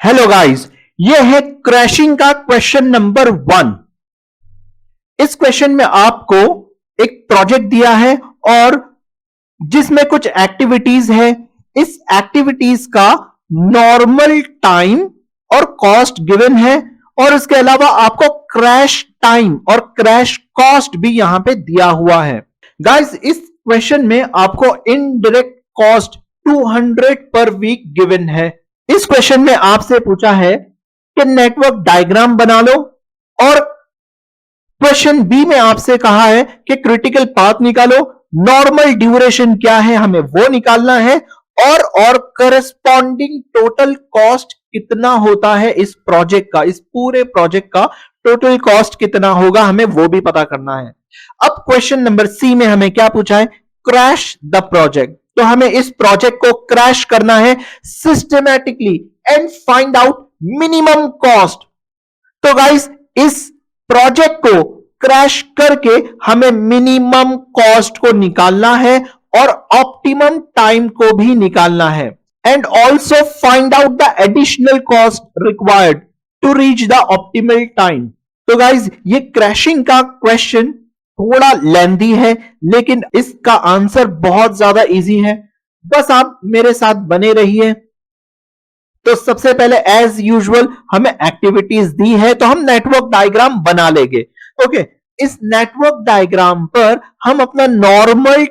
Hello guys, ये है crashing का क्वेश्चन नंबर 1। इस क्वेश्चन में आपको एक प्रोजेक्ट दिया है और जिसमें कुछ एक्टिविटीज है। इस एक्टिविटीज का नॉर्मल टाइम और कॉस्ट गिवन है और इसके अलावा आपको क्रैश टाइम और क्रैश कॉस्ट भी यहां पे दिया हुआ है। गाइस, इस क्वेश्चन में आपको इनडायरेक्ट कॉस्ट 200 पर वीक गिवन है। इस क्वेश्चन में आपसे पूछा है कि नेटवर्क डायग्राम बना लो और क्वेश्चन बी में आपसे कहा है कि क्रिटिकल पाथ निकालो, नॉर्मल ड्यूरेशन क्या है हमें वो निकालना है और करस्पॉन्डिंग टोटल कॉस्ट कितना होता है इस प्रोजेक्ट का, इस पूरे प्रोजेक्ट का टोटल कॉस्ट कितना होगा हमें वो भी पता करना है। अब क्वेश्चन नंबर सी में हमें क्या पूछा है, क्रैश द प्रोजेक्ट। तो हमें इस प्रोजेक्ट को क्रैश करना है systematically and find out minimum cost. तो गाइस, इस प्रोजेक्ट को क्रैश करके हमें मिनिमम कॉस्ट को निकालना है और ऑप्टिमम टाइम को भी निकालना है and also find out the additional cost required to reach the optimal time. तो गाइस, ये क्रैशिंग का क्वेश्चन थोड़ा लेंथी है लेकिन इसका आंसर बहुत ज्यादा इजी है। बस आप मेरे साथ बने रहिए। तो सबसे पहले एज यूजुअल हमें एक्टिविटीज दी है तो हम नेटवर्क डायग्राम बना लेंगे। ओके, इस नेटवर्क डायग्राम पर हम अपना नॉर्मल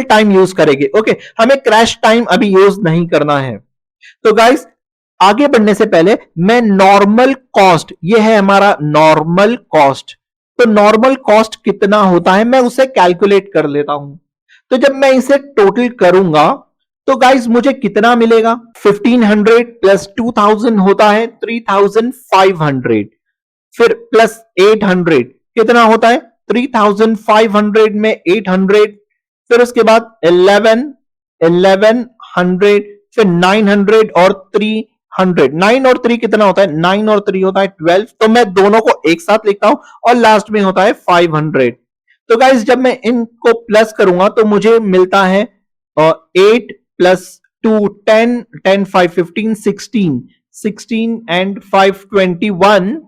टाइम यूज करेंगे। ओके, हमें क्रैश टाइम अभी यूज नहीं करना है। तो गाइस, आगे बढ़ने से पहले मैं नॉर्मल कॉस्ट, ये है हमारा नॉर्मल कॉस्ट। तो नॉर्मल कॉस्ट कितना होता है मैं उसे कैलकुलेट कर लेता हूं। तो जब मैं इसे टोटल करूंगा तो गाइस मुझे कितना मिलेगा, 1500 प्लस 2000 होता है 3500, फिर प्लस 800 कितना होता है 3500 में 800, फिर उसके बाद 1100, फिर 900 और 300। 9 और 3 कितना होता है, 9 और 3 होता है 12। तो मैं दोनों को एक साथ लिखता हूं और लास्ट में होता है 500। तो गाइस, जब मैं इनको प्लस करूंगा तो मुझे मिलता है 8 प्लस 2 10, 10 5 15, 16 एंड 5 21,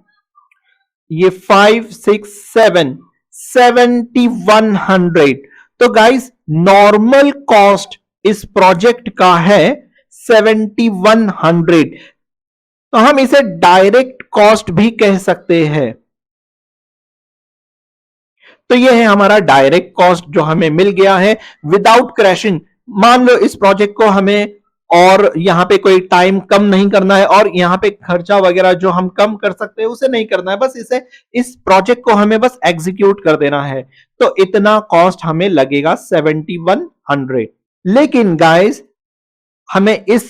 ये 5 6 7 7100। तो गाइस, नॉर्मल कॉस्ट इस प्रोजेक्ट का है 7100। तो हम इसे डायरेक्ट कॉस्ट भी कह सकते हैं। तो यह है हमारा डायरेक्ट कॉस्ट जो हमें मिल गया है विदाउट क्रैशिंग। मान लो इस प्रोजेक्ट को हमें और यहां पे कोई टाइम कम नहीं करना है और यहां पे खर्चा वगैरह जो हम कम कर सकते हैं उसे नहीं करना है, बस इस प्रोजेक्ट को हमें बस एग्जीक्यूट कर देना है। तो इतना कॉस्ट हमें लगेगा 7100। लेकिन गाइस, हमें इस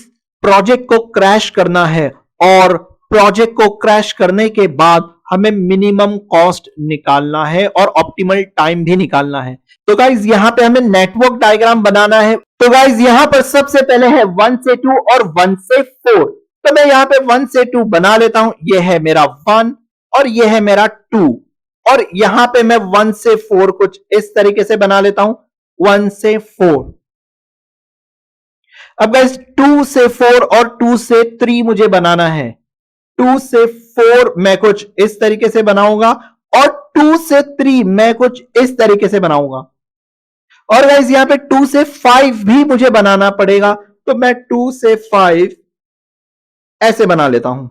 प्रोजेक्ट को क्रैश करना है और प्रोजेक्ट को क्रैश करने के बाद हमें मिनिमम कॉस्ट निकालना है और ऑप्टिमल टाइम भी निकालना है। तो गाइज, यहां पे हमें नेटवर्क डायग्राम बनाना है। तो गाइज, यहां पर सबसे पहले है 1 से 2 और 1 से 4। तो मैं यहां पे 1 से 2 बना लेता हूं। यह है मेरा 1 और यह है मेरा 2 और यहां पे मैं 1 से 4 कुछ इस तरीके से बना लेता हूं, 1 से 4। अब गाइस, 2 से 4 और 2 से 3 मुझे बनाना है। 2 से 4 मैं कुछ इस तरीके से बनाऊंगा और 2 से 3 मैं कुछ इस तरीके से बनाऊंगा। और गाइस, यहां पे 2 से 5 भी मुझे बनाना पड़ेगा। तो मैं 2 से 5 ऐसे बना लेता हूं।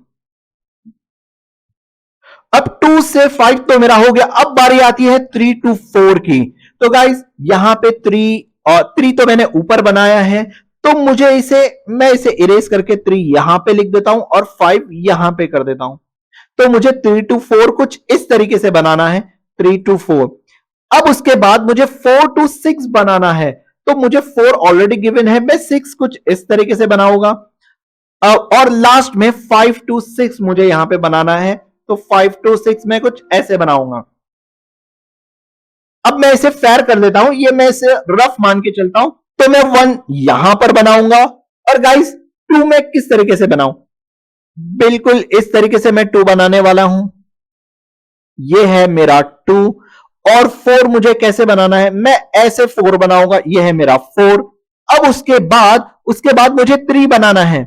अब 2 से 5 तो मेरा हो गया। अब बारी आती है 3 to 4 की। तो गाइस, यहां पे 3 तो मैंने ऊपर बनाया है तो मैं इसे इरेज करके 3 यहां पे लिख देता हूं और 5 यहां पे कर देता हूं। तो मुझे 3 to 4 कुछ इस तरीके से बनाना है, 3 to 4। अब उसके बाद मुझे 4 to 6 बनाना है। तो मुझे 4 ऑलरेडी गिवन है, मैं 6 कुछ इस तरीके से बनाऊंगा और लास्ट में 5 to 6 मुझे यहां पे बनाना है। तो 5 to 6 मैं कुछ ऐसे बनाऊंगा। अब मैं इसे फेयर कर लेता हूं, ये मैं इसे रफ मान के चलता हूं। तो मैं 1 यहां पर बनाऊंगा और गाइस 2 मैं किस तरीके से बनाऊं, बिल्कुल इस तरीके से मैं 2 बनाने वाला हूं। ये है मेरा 2 और 4 मुझे कैसे बनाना है, मैं ऐसे 4 बनाऊंगा। ये है मेरा 4। अब उसके बाद उसके बाद मुझे 3 बनाना है,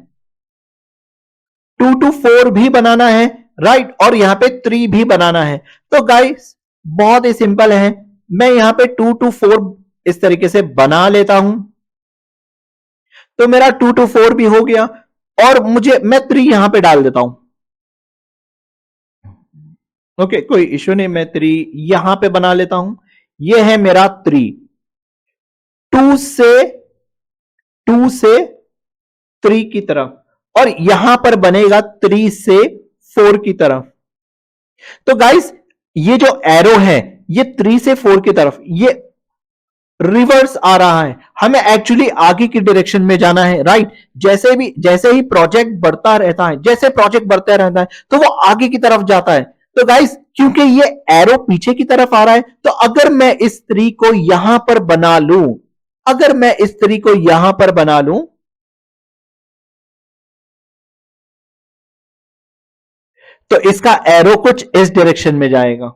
2 to 4 भी बनाना है, राइट, और यहां पे 3 भी बनाना है। तो गाइस बहुत ही सिंपल है, मैं यहां पे 2 to 4 इस तरीके से बना लेता हूं, तो मेरा 2 to 4 भी हो गया, और मैं 3 यहां पे डाल देता हूं। ओके, कोई इश्यू नहीं, मैं 3 यहां पे बना लेता हूं। यह है मेरा 3, 2 से 2 से 3 की तरफ, और यहां पर बनेगा 3 से 4 की तरफ। तो गाइस ये जो एरो है ये 3 से 4 की तरफ, ये रिवर्स आ रहा है, हमें एक्चुअली आगे की डायरेक्शन में जाना है, राइट। जैसे ही प्रोजेक्ट बढ़ता रहता है, जैसे प्रोजेक्ट बढ़ता रहता है तो वो आगे की तरफ जाता है। तो गाइस क्योंकि ये एरो पीछे की तरफ आ रहा है, तो अगर मैं इस ट्री को यहां पर बना लूं, अगर मैं इस ट्री को यहां पर बना लूं, तो इसका एरो कुछ इस डायरेक्शन में जाएगा।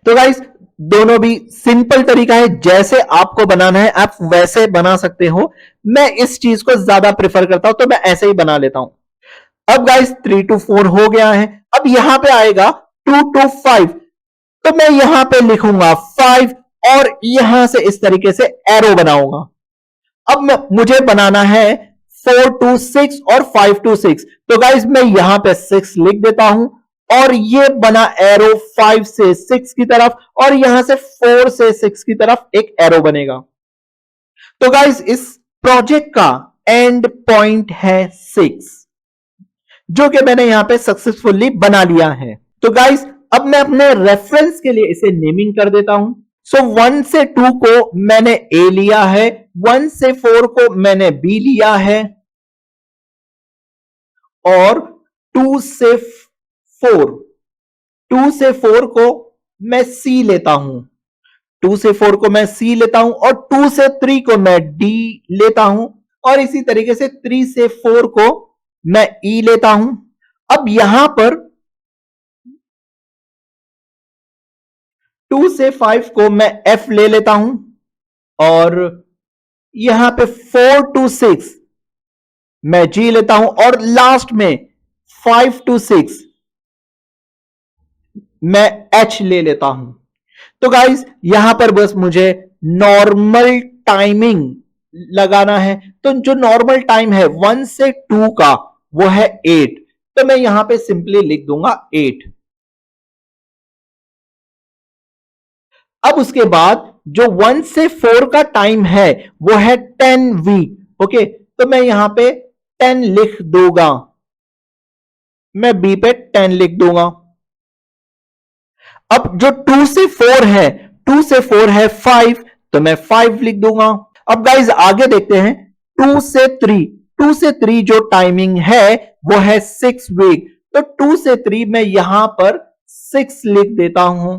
तो गाइस दोनों भी सिंपल तरीका है, जैसे आपको बनाना है आप वैसे बना सकते हो। मैं इस चीज को ज्यादा प्रेफर करता हूं, तो मैं ऐसे ही बना लेता हूं। अब गाइस 3 to 4 हो गया है, अब यहां पे आएगा 2 to 5, तो मैं यहां पे लिखूंगा 5 और यहां से इस तरीके से एरो बनाऊंगा। अब मुझे बनाना है 4 to 6 और 5 to 6, तो गाइस मैं यहां पे 6 लिख देता हूं, और ये बना एरो 5 से 6 की तरफ, और यहां से 4 से 6 की तरफ एक एरो बनेगा। तो गाइस इस प्रोजेक्ट का एंड पॉइंट है 6, जो कि मैंने यहां पे सक्सेसफुली बना लिया है। तो गाइस अब मैं अपने रेफरेंस के लिए इसे नेमिंग कर देता हूं। सो 1 से 2 को मैंने ए लिया है, 1 से 4 को मैंने बी लिया है, और 2 से 4 2 से 4 को मैं सी लेता हूं, 2 से 4 को मैं सी लेता हूं, और 2 से 3 को मैं डी लेता हूं, और इसी तरीके से 3 से 4 को मैं ई लेता हूं। अब यहां पर 2 से 5 को मैं एफ ले लेता हूं, और यहां पे 4 to 6 मैं जी लेता हूं, और लास्ट में 5 to 6 मैं एच ले लेता हूं। तो गाइस यहां पर बस मुझे नॉर्मल टाइमिंग लगाना है, तो जो नॉर्मल टाइम है 1 से 2 का वो है 8, तो मैं यहां पे सिंपली लिख दूंगा 8। अब उसके बाद जो 1 से 4 का टाइम है वो है 10 वीक, ओके, तो मैं यहां पे 10 लिख दूंगा, मैं बी पे 10 लिख दूंगा। अब जो 2 से 4 है, 2 से 4 है 5, तो मैं 5 लिख दूंगा। अब गाइज आगे देखते हैं 2 से 3, 2 से 3 जो टाइमिंग है वो है 6 वीक, तो 2 से 3 मैं यहां पर 6 लिख देता हूं।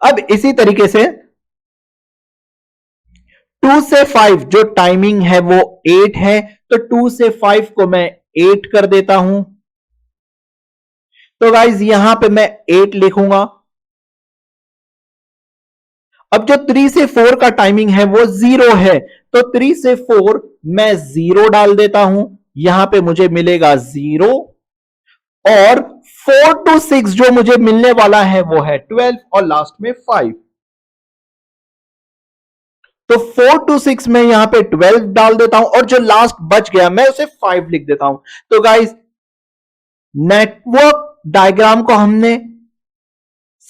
अब इसी तरीके से 2 से 5 जो टाइमिंग है वो 8 है, तो 2 से 5 को मैं 8 कर देता हूं। तो गाइज यहां पे मैं 8 लिखूंगा। अब जो 3 से 4 का टाइमिंग है वो 0 है, तो 3 से 4 मैं 0 डाल देता हूं, यहां पे मुझे मिलेगा 0, और 4 to 6 जो मुझे मिलने वाला है वो है 12, और लास्ट में 5, तो 4 to 6 में यहां पे 12 डाल देता हूं, और जो लास्ट बच गया मैं उसे 5 लिख देता हूं। तो गाइस नेटवर्क डायग्राम को हमने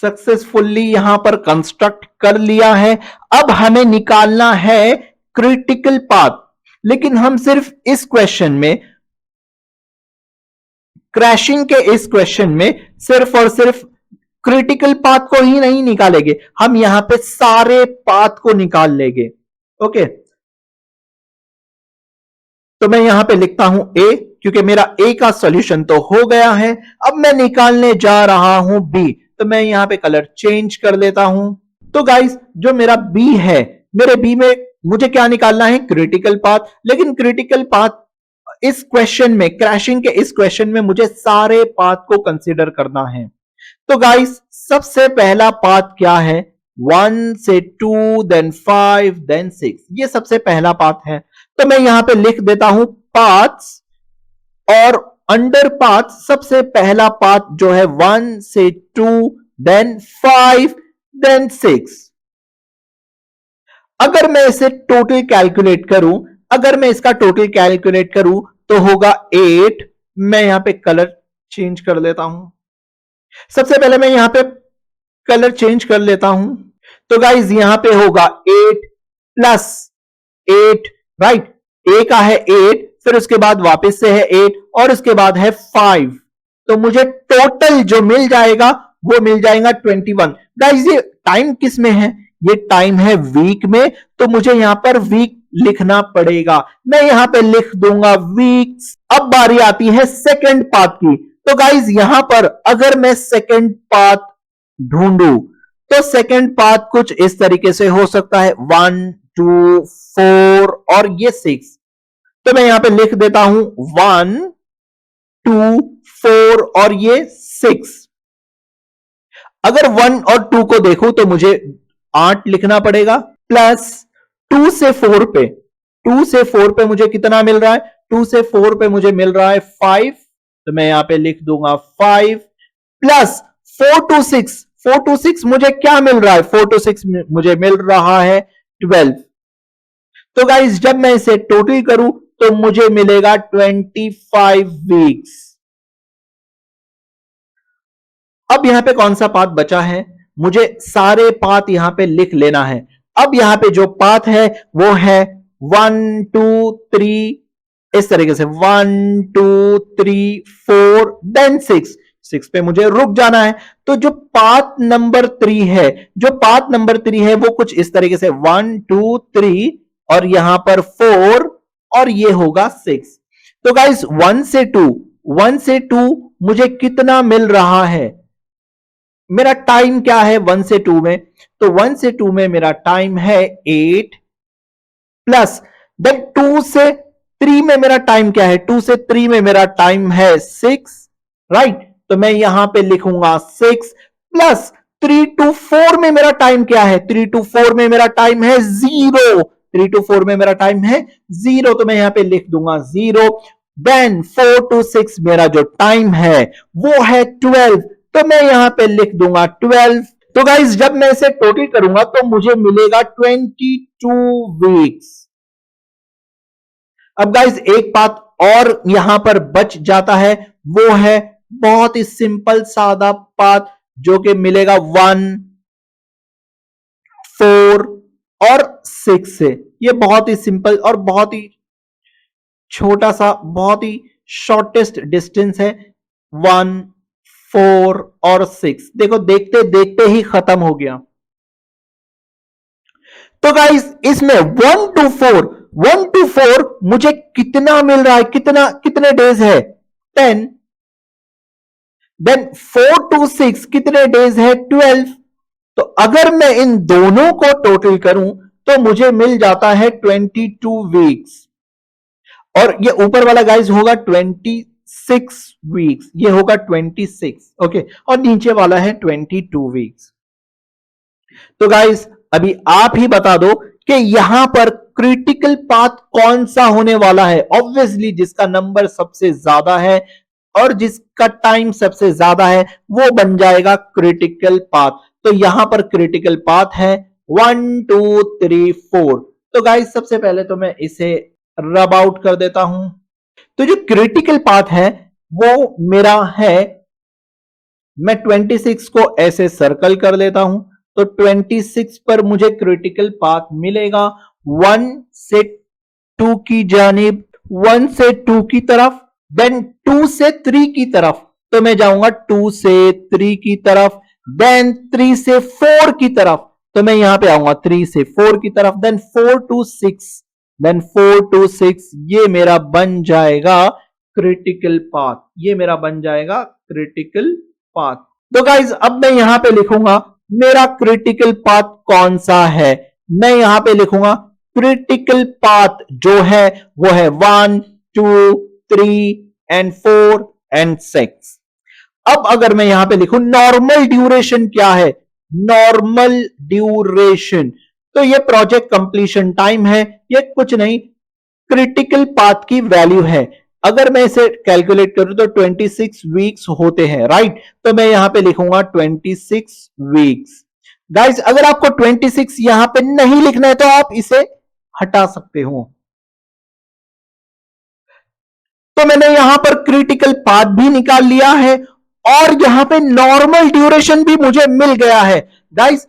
सक्सेसफुली यहां पर कंस्ट्रक्ट कर लिया है। अब हमें निकालना है क्रिटिकल पाथ, लेकिन हम सिर्फ इस क्वेश्चन में, क्रैशिंग के इस क्वेश्चन में सिर्फ और सिर्फ क्रिटिकल पाथ को ही नहीं निकालेंगे, हम यहां पे सारे पाथ को निकाल लेंगे। ओके, तो मैं यहां पे लिखता हूं ए, क्योंकि मेरा ए का सॉल्यूशन तो हो गया है। अब मैं निकालने जा रहा हूं बी, तो मैं यहां पे कलर चेंज कर लेता हूं। तो गाइस जो मेरा बी है, मेरे बी में मुझे क्या निकालना है, क्रिटिकल पाथ, लेकिन क्रिटिकल पाथ इस क्वेश्चन में, क्रैशिंग के इस क्वेश्चन में मुझे सारे पाथ को कंसीडर करना है। तो गाइस सबसे पहला पाथ क्या है, 1 से 2 देन 5 देन 6, ये सबसे पहला पाथ है। तो मैं यहां पे लिख देता हूं पाथ्स, और अंडर पाथ सबसे पहला पाथ जो है 1 से 2 देन 5 देन 6। अगर मैं इसे टोटल कैलकुलेट करूं, अगर मैं इसका टोटल कैलकुलेट करूं तो होगा 8। मैं यहां पे कलर चेंज कर लेता हूं। सबसे पहले मैं यहां पे कलर चेंज कर लेता हूं। तो गाइज यहां पे होगा 8 प्लस 8, राइट। ए का है 8, फिर उसके बाद वापस से है 8 और उसके बाद है 5। तो मुझे टोटल जो मिल जाएगा वो मिल जाएगा 21। गाइज ये टाइम किस में है? ये टाइम है वीक में, तो मुझे यहां पर वीक लिखना पड़ेगा। मैं यहां पे लिख दूंगा वीक्स। अब बारी आती है सेकंड पाथ की। तो गाइज यहां पर अगर मैं सेकंड पाथ ढूंढूं तो सेकंड पाथ कुछ इस तरीके से हो सकता है 1 2 4 और ये 6। तो मैं यहां पे लिख देता हूं 1 2 4 और ये 6। अगर 1 और 2 को देखूं तो मुझे 8 लिखना पड़ेगा, प्लस 2 से 4 पे, 2 से 4 पे मुझे कितना मिल रहा है? 2 से 4 पे मुझे मिल रहा है 5। तो मैं यहां पे लिख दूंगा 5 प्लस 4 टू 6, 4 टू 6 मुझे क्या मिल रहा है? 4 टू 6 मुझे मिल रहा है 12। तो गाइस जब मैं इसे टोटल करूं तो मुझे मिलेगा 25 वीक्स। अब यहां पे कौन सा पाथ बचा है? मुझे सारे पाथ यहां पे लिख लेना है। अब यहां पे जो पाथ है वो है 1 2 3, इस तरीके से 1 2 3 4 देन 6। 6 पे मुझे रुक जाना है। तो जो पाथ नंबर 3 है, जो पाथ नंबर 3 है वो कुछ इस तरीके से 1 2 3 और यहां पर 4 और ये होगा 6। तो गाइस 1 से 2, 1 से 2 मुझे कितना मिल रहा है? मेरा टाइम क्या है 1 से 2 में? तो 1 से 2 में मेरा टाइम है 8 प्लस देन 2 से 3 में मेरा टाइम क्या है? 2 से 3 में मेरा टाइम है 6, राइट। तो मैं यहां पे लिखूंगा 6 प्लस 3 टू 4 में मेरा टाइम क्या है? 3 टू 4 में मेरा टाइम है 0। 3 टू 4 में मेरा टाइम है 0, तो मैं यहां पे लिख दूंगा 0। देन 4 टू 6 मेरा जो टाइम है वो है 12, तो मैं यहां पे लिख दूंगा 12। तो गाइज जब मैं इसे टोटल करूंगा तो मुझे मिलेगा 22 वीक्स। अब गाइज एक बात और यहां पर बच जाता है, वो है बहुत ही सिंपल सादा पाथ जो कि मिलेगा 1 4 और 6 से। ये बहुत ही सिंपल और बहुत ही छोटा सा, बहुत ही शॉर्टेस्ट डिस्टेंस है 1 4 और 6। देखो देखते देखते ही खत्म हो गया। तो गाइस इसमें 1 टू 4, 1 टू 4 मुझे कितना मिल रहा है? कितने डेज है? 10। देन 4 टू 6 कितने डेज है? 12। तो अगर मैं इन दोनों को टोटल करूं तो मुझे मिल जाता है 22 वीक्स। और ये ऊपर वाला गाइस होगा 26 वीक्स, ये होगा 26, ओके। और नीचे वाला है 22 वीक्स। तो गाइस अभी आप ही बता दो कि यहां पर क्रिटिकल पाथ कौन सा होने वाला है? ऑब्वियसली जिसका नंबर सबसे ज्यादा है और जिसका टाइम सबसे ज्यादा है वो बन जाएगा क्रिटिकल पाथ। तो यहां पर क्रिटिकल पाथ है 1 2 3 4। तो गाइस सबसे पहले तो मैं इसे रब आउट कर देता हूं। तो जो क्रिटिकल पाथ है वो मेरा है, मैं 26 को ऐसे सर्कल कर लेता हूं। तो 26 पर मुझे क्रिटिकल पाथ मिलेगा 1 से 2 की जानिब, 1 से 2 की तरफ, देन 2 से 3 की तरफ। तो मैं जाऊंगा 2 से 3 की तरफ, देन 3 से 4 की तरफ। तो मैं यहां पे आऊंगा 3 से 4 की तरफ, देन 4 टू 6, देन 4 टू 6। ये मेरा बन जाएगा क्रिटिकल पाथ, ये मेरा बन जाएगा क्रिटिकल पाथ। तो गाइज अब मैं यहां पे लिखूंगा मेरा क्रिटिकल पाथ कौन सा है। मैं यहां पे लिखूंगा क्रिटिकल पाथ जो है वो है 1 2 3 एंड 4 एंड 6। अब अगर मैं यहां पे लिखूं नॉर्मल ड्यूरेशन क्या है, नॉर्मल ड्यूरेशन। तो ये प्रोजेक्ट कंप्लीशन टाइम है, ये कुछ नहीं, क्रिटिकल पाथ की वैल्यू है। अगर मैं इसे कैलकुलेट करूं तो 26 वीक्स होते हैं, राइट। तो मैं यहां पे लिखूंगा 26 वीक्स। गाइस अगर आपको 26 यहां पे नहीं लिखना है तो आप इसे हटा सकते हो। तो मैंने यहां पर क्रिटिकल पाथ भी निकाल लिया है और यहां पे नॉर्मल ड्यूरेशन भी मुझे मिल गया है। गाइस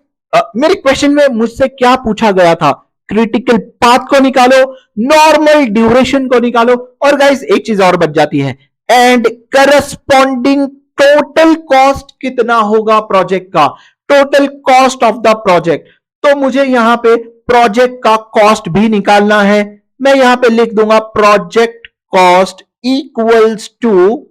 मेरे क्वेश्चन में मुझसे क्या पूछा गया था, क्रिटिकल पाथ को निकालो, नॉर्मल ड्यूरेशन को निकालो, और गाइस एक चीज और बच जाती है, एंड करस्पॉन्डिंग टोटल कॉस्ट कितना होगा प्रोजेक्ट का, total cost of the project. तो मुझे यहां पे प्रोजेक्ट का कॉस्ट भी निकालना है। मैं यहां पे लिख दूंगा प्रोजेक्ट कॉस्ट इक्वल्स टू,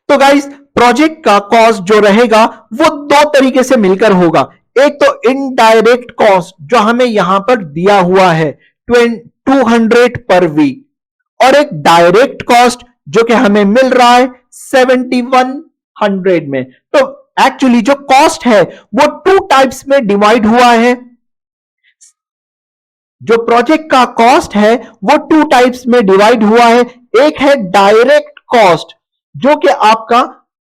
तो गाइस प्रोजेक्ट का कॉस्ट जो रहेगा वो दो तरीके से मिलकर होगा। एक तो इनडायरेक्ट कॉस्ट जो हमें यहां पर दिया हुआ है 200 पर वीक, और एक डायरेक्ट कॉस्ट जो कि हमें मिल रहा है 7100 में। तो एक्चुअली जो कॉस्ट है वो टू टाइप्स में डिवाइड हुआ है। जो प्रोजेक्ट का कॉस्ट है वो टू टाइप्स में डिवाइड हुआ है। एक है डायरेक्ट कॉस्ट जो कि आपका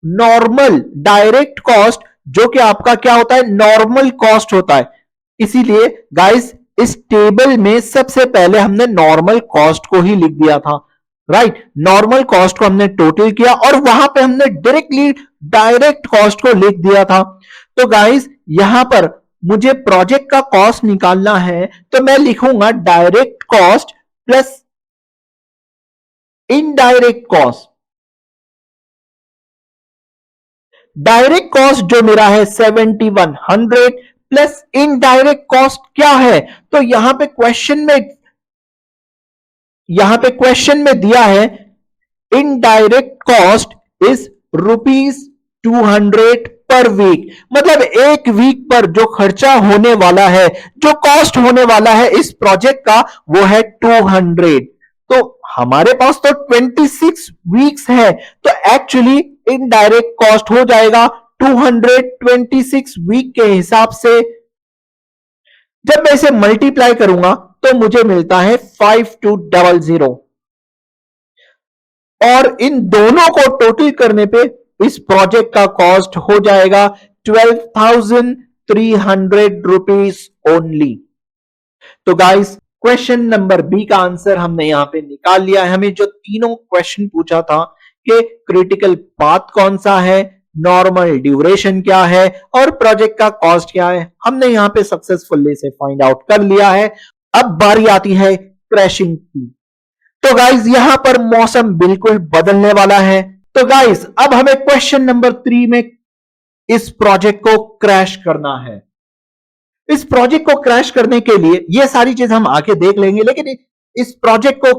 नॉर्मल, डायरेक्ट कॉस्ट जो कि आपका क्या होता है, नॉर्मल कॉस्ट होता है। इसीलिए गाइस इस टेबल में सबसे पहले हमने नॉर्मल कॉस्ट को ही लिख दिया था, राइट। नॉर्मल कॉस्ट को हमने टोटल किया और वहां पे हमने डायरेक्टली डायरेक्ट कॉस्ट को लिख दिया था। तो गाइस यहां पर मुझे प्रोजेक्ट का कॉस्ट निकालना है, तो मैं लिखूंगा direct cost plus indirect cost. Direct cost जो मेरा है 7100 प्लस इनडायरेक्ट कॉस्ट क्या है, तो यहां पे क्वेश्चन में दिया है इनडायरेक्ट कॉस्ट इज ₹200 पर वीक। मतलब एक वीक पर जो खर्चा होने वाला है, जो कॉस्ट होने वाला है इस प्रोजेक्ट का, वो है 200। तो हमारे पास तो 26 वीक्स है, तो एक्चुअली इनडायरेक्ट कॉस्ट हो जाएगा 226 वीक के हिसाब से। जब मैं इसे मल्टीप्लाई करूंगा तो मुझे मिलता है 5200, और इन दोनों को टोटल करने पे इस प्रोजेक्ट का कॉस्ट हो जाएगा 12,300 रुपीज ओनली। तो गाइस क्वेश्चन नंबर बी का आंसर हमने यहां पे निकाल लिया है। हमें जो तीनों क्वेश्चन पूछा था कि क्रिटिकल पाथ कौन सा है, नॉर्मल ड्यूरेशन क्या है और प्रोजेक्ट का कॉस्ट क्या है, हमने यहां पे सक्सेसफुली से फाइंड आउट कर लिया है। अब बारी आती है क्रैशिंग की। तो गाइज यहां पर मौसम बिल्कुल बदलने वाला है। तो गाइज अब हमें क्वेश्चन नंबर 3 में इस प्रोजेक्ट को क्रैश करना है। इस प्रोजेक्ट को क्रैश करने के लिए ये सारी चीज हम आके देख लेंगे, लेकिन इस प्रोजेक्ट को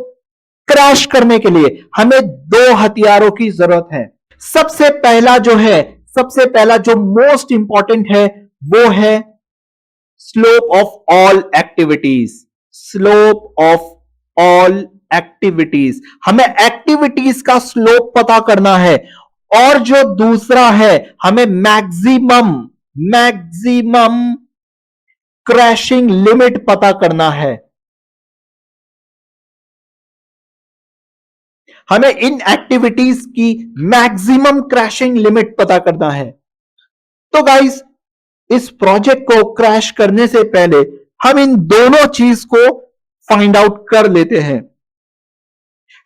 क्रैश करने के लिए हमें दो हथियारों की जरूरत है। सबसे पहला जो है, सबसे पहला जो मोस्ट इंपॉर्टेंट है वो है slope of all activities. Slope of all activities, हमें एक्टिविटीज का स्लोप पता करना है। और जो दूसरा है, हमें मैक्सिमम मैक्सिमम क्रैशिंग लिमिट पता करना है। हमें इन एक्टिविटीज की मैक्सिमम क्रैशिंग लिमिट पता करना है। तो गाइस इस प्रोजेक्ट को क्रैश करने से पहले हम इन दोनों चीज को फाइंड आउट कर लेते हैं।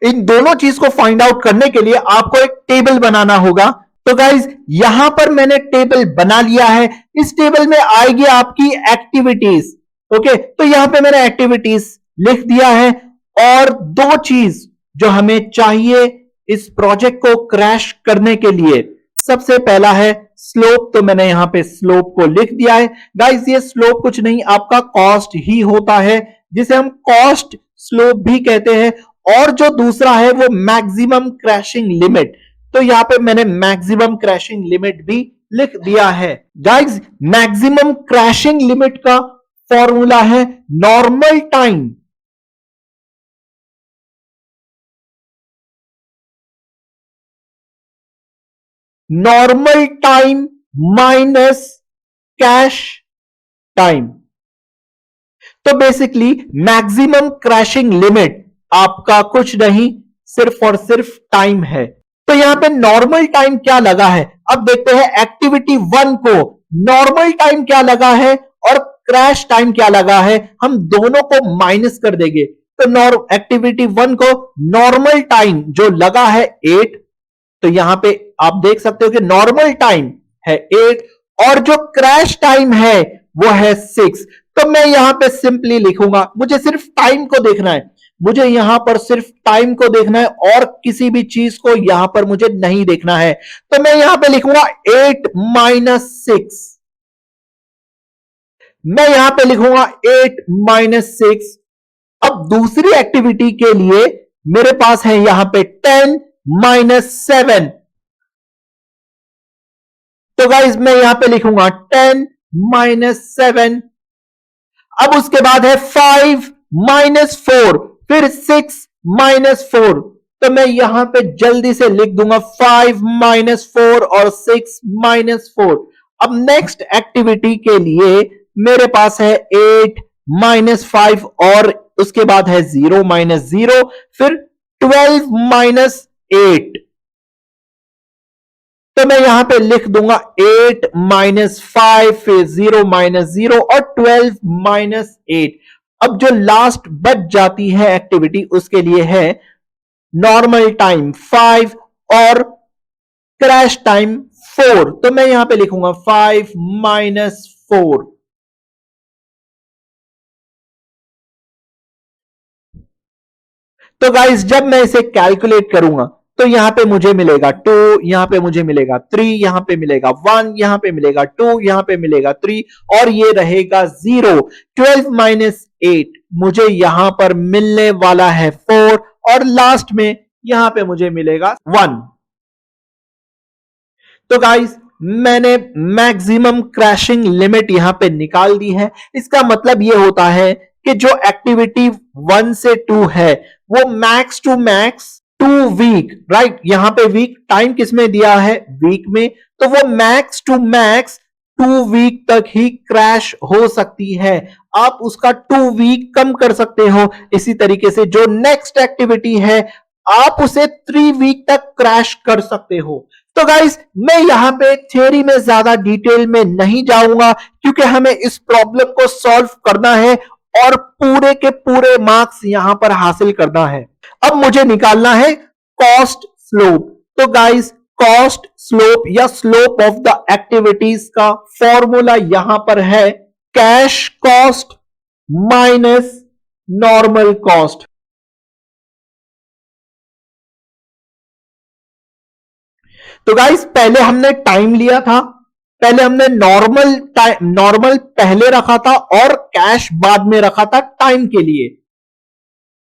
इन दोनों चीज को फाइंड आउट करने के लिए आपको एक टेबल बनाना होगा। तो गाइज यहां पर मैंने टेबल बना लिया है। इस टेबल में आएगी आपकी एक्टिविटीज। ओके, तो यहां पे मैंने एक्टिविटीज लिख दिया है। और दो चीज जो हमें चाहिए इस प्रोजेक्ट को क्रैश करने के लिए, सबसे पहला है स्लोप। तो मैंने यहां पे स्लोप को लिख दिया है। गाइज ये स्लोप कुछ नहीं, आपका कॉस्ट ही होता है, जिसे हम कॉस्ट स्लोप भी कहते हैं। और जो दूसरा है वो मैक्सिमम क्रैशिंग लिमिट। तो यहां पे मैंने मैक्सिमम क्रैशिंग लिमिट भी लिख दिया है। गाइज मैक्सिमम क्रैशिंग लिमिट का फॉर्मूला है normal time minus cash time. तो बेसिकली मैक्सिमम क्रैशिंग लिमिट आपका कुछ नहीं, सिर्फ और सिर्फ टाइम है। तो यहां पे नॉर्मल टाइम क्या लगा है, अब देखते हैं एक्टिविटी 1 को नॉर्मल टाइम क्या लगा है और क्रैश टाइम क्या लगा है। हम दोनों को माइनस कर देंगे। तो एक्टिविटी 1 को नॉर्मल टाइम जो लगा है 8, तो यहां पे आप देख सकते हो कि नॉर्मल टाइम है 8 और जो क्रैश टाइम है वो है 6। तो मैं यहां पे सिंपली लिखूंगा, मुझे सिर्फ टाइम को देखना है, मुझे यहां पर सिर्फ टाइम को देखना है और किसी भी चीज को यहां पर मुझे नहीं देखना है। तो मैं यहां पे लिखूंगा 8 माइनस 6। मैं यहां पे लिखूंगा 8 माइनस 6। अब दूसरी एक्टिविटी के लिए मेरे पास है यहां पे 10 माइनस 7। तो गाइज मैं यहां पे लिखूंगा 10 माइनस 7। अब उसके बाद है 5 माइनस 4, फिर 6 माइनस 4। तो मैं यहां पे जल्दी से लिख दूंगा 5 माइनस 4 और 6 माइनस 4। अब नेक्स्ट एक्टिविटी के लिए मेरे पास है 8 माइनस 5 और उसके बाद है 0 माइनस 0, फिर 12 माइनस 8। तो मैं यहां पे लिख दूंगा 8 माइनस 5, फिर 0 माइनस 0 और 12 माइनस 8। अब जो लास्ट बच जाती है एक्टिविटी उसके लिए है नॉर्मल टाइम 5 और क्रैश टाइम 4। तो मैं यहां पे लिखूंगा 5 माइनस 4। तो गाइस जब मैं इसे कैलकुलेट करूंगा तो यहां पे मुझे मिलेगा 2, यहां पे मुझे मिलेगा 3, यहां पे मिलेगा 1, यहां पे मिलेगा 2, यहां पे मिलेगा 3 और ये रहेगा 0। 12 माइनस 8 मुझे यहां पर मिलने वाला है 4 और लास्ट में यहां पे मुझे मिलेगा 1। तो गाइस मैंने मैक्सिमम क्रैशिंग लिमिट यहां पे निकाल दी है। इसका मतलब यह होता है कि जो एक्टिविटी 1 से 2 है वो max to max 2 week, right, यहां पे वीक टाइम किसमें दिया है, वीक में, तो वो मैक्स टू मैक्स 2 वीक तक ही क्रैश हो सकती है। आप उसका 2 वीक कम कर सकते हो। इसी तरीके से जो नेक्स्ट एक्टिविटी है आप उसे 3 वीक तक क्रैश कर सकते हो। तो गाइस मैं यहां पे थ्योरी में ज्यादा डिटेल में नहीं जाऊंगा क्योंकि हमें इस प्रॉब्लम को सॉल्व करना है और पूरे के पूरे मार्क्स यहां पर हासिल करना है। अब मुझे निकालना है कॉस्ट स्लोप। तो गाइस कॉस्ट स्लोप या स्लोप ऑफ द एक्टिविटीज का फॉर्मूला यहां पर है cash cost minus normal cost. तो गाइस पहले हमने टाइम लिया था, पहले हमने नॉर्मल पहले रखा था और कैश बाद में रखा था टाइम के लिए।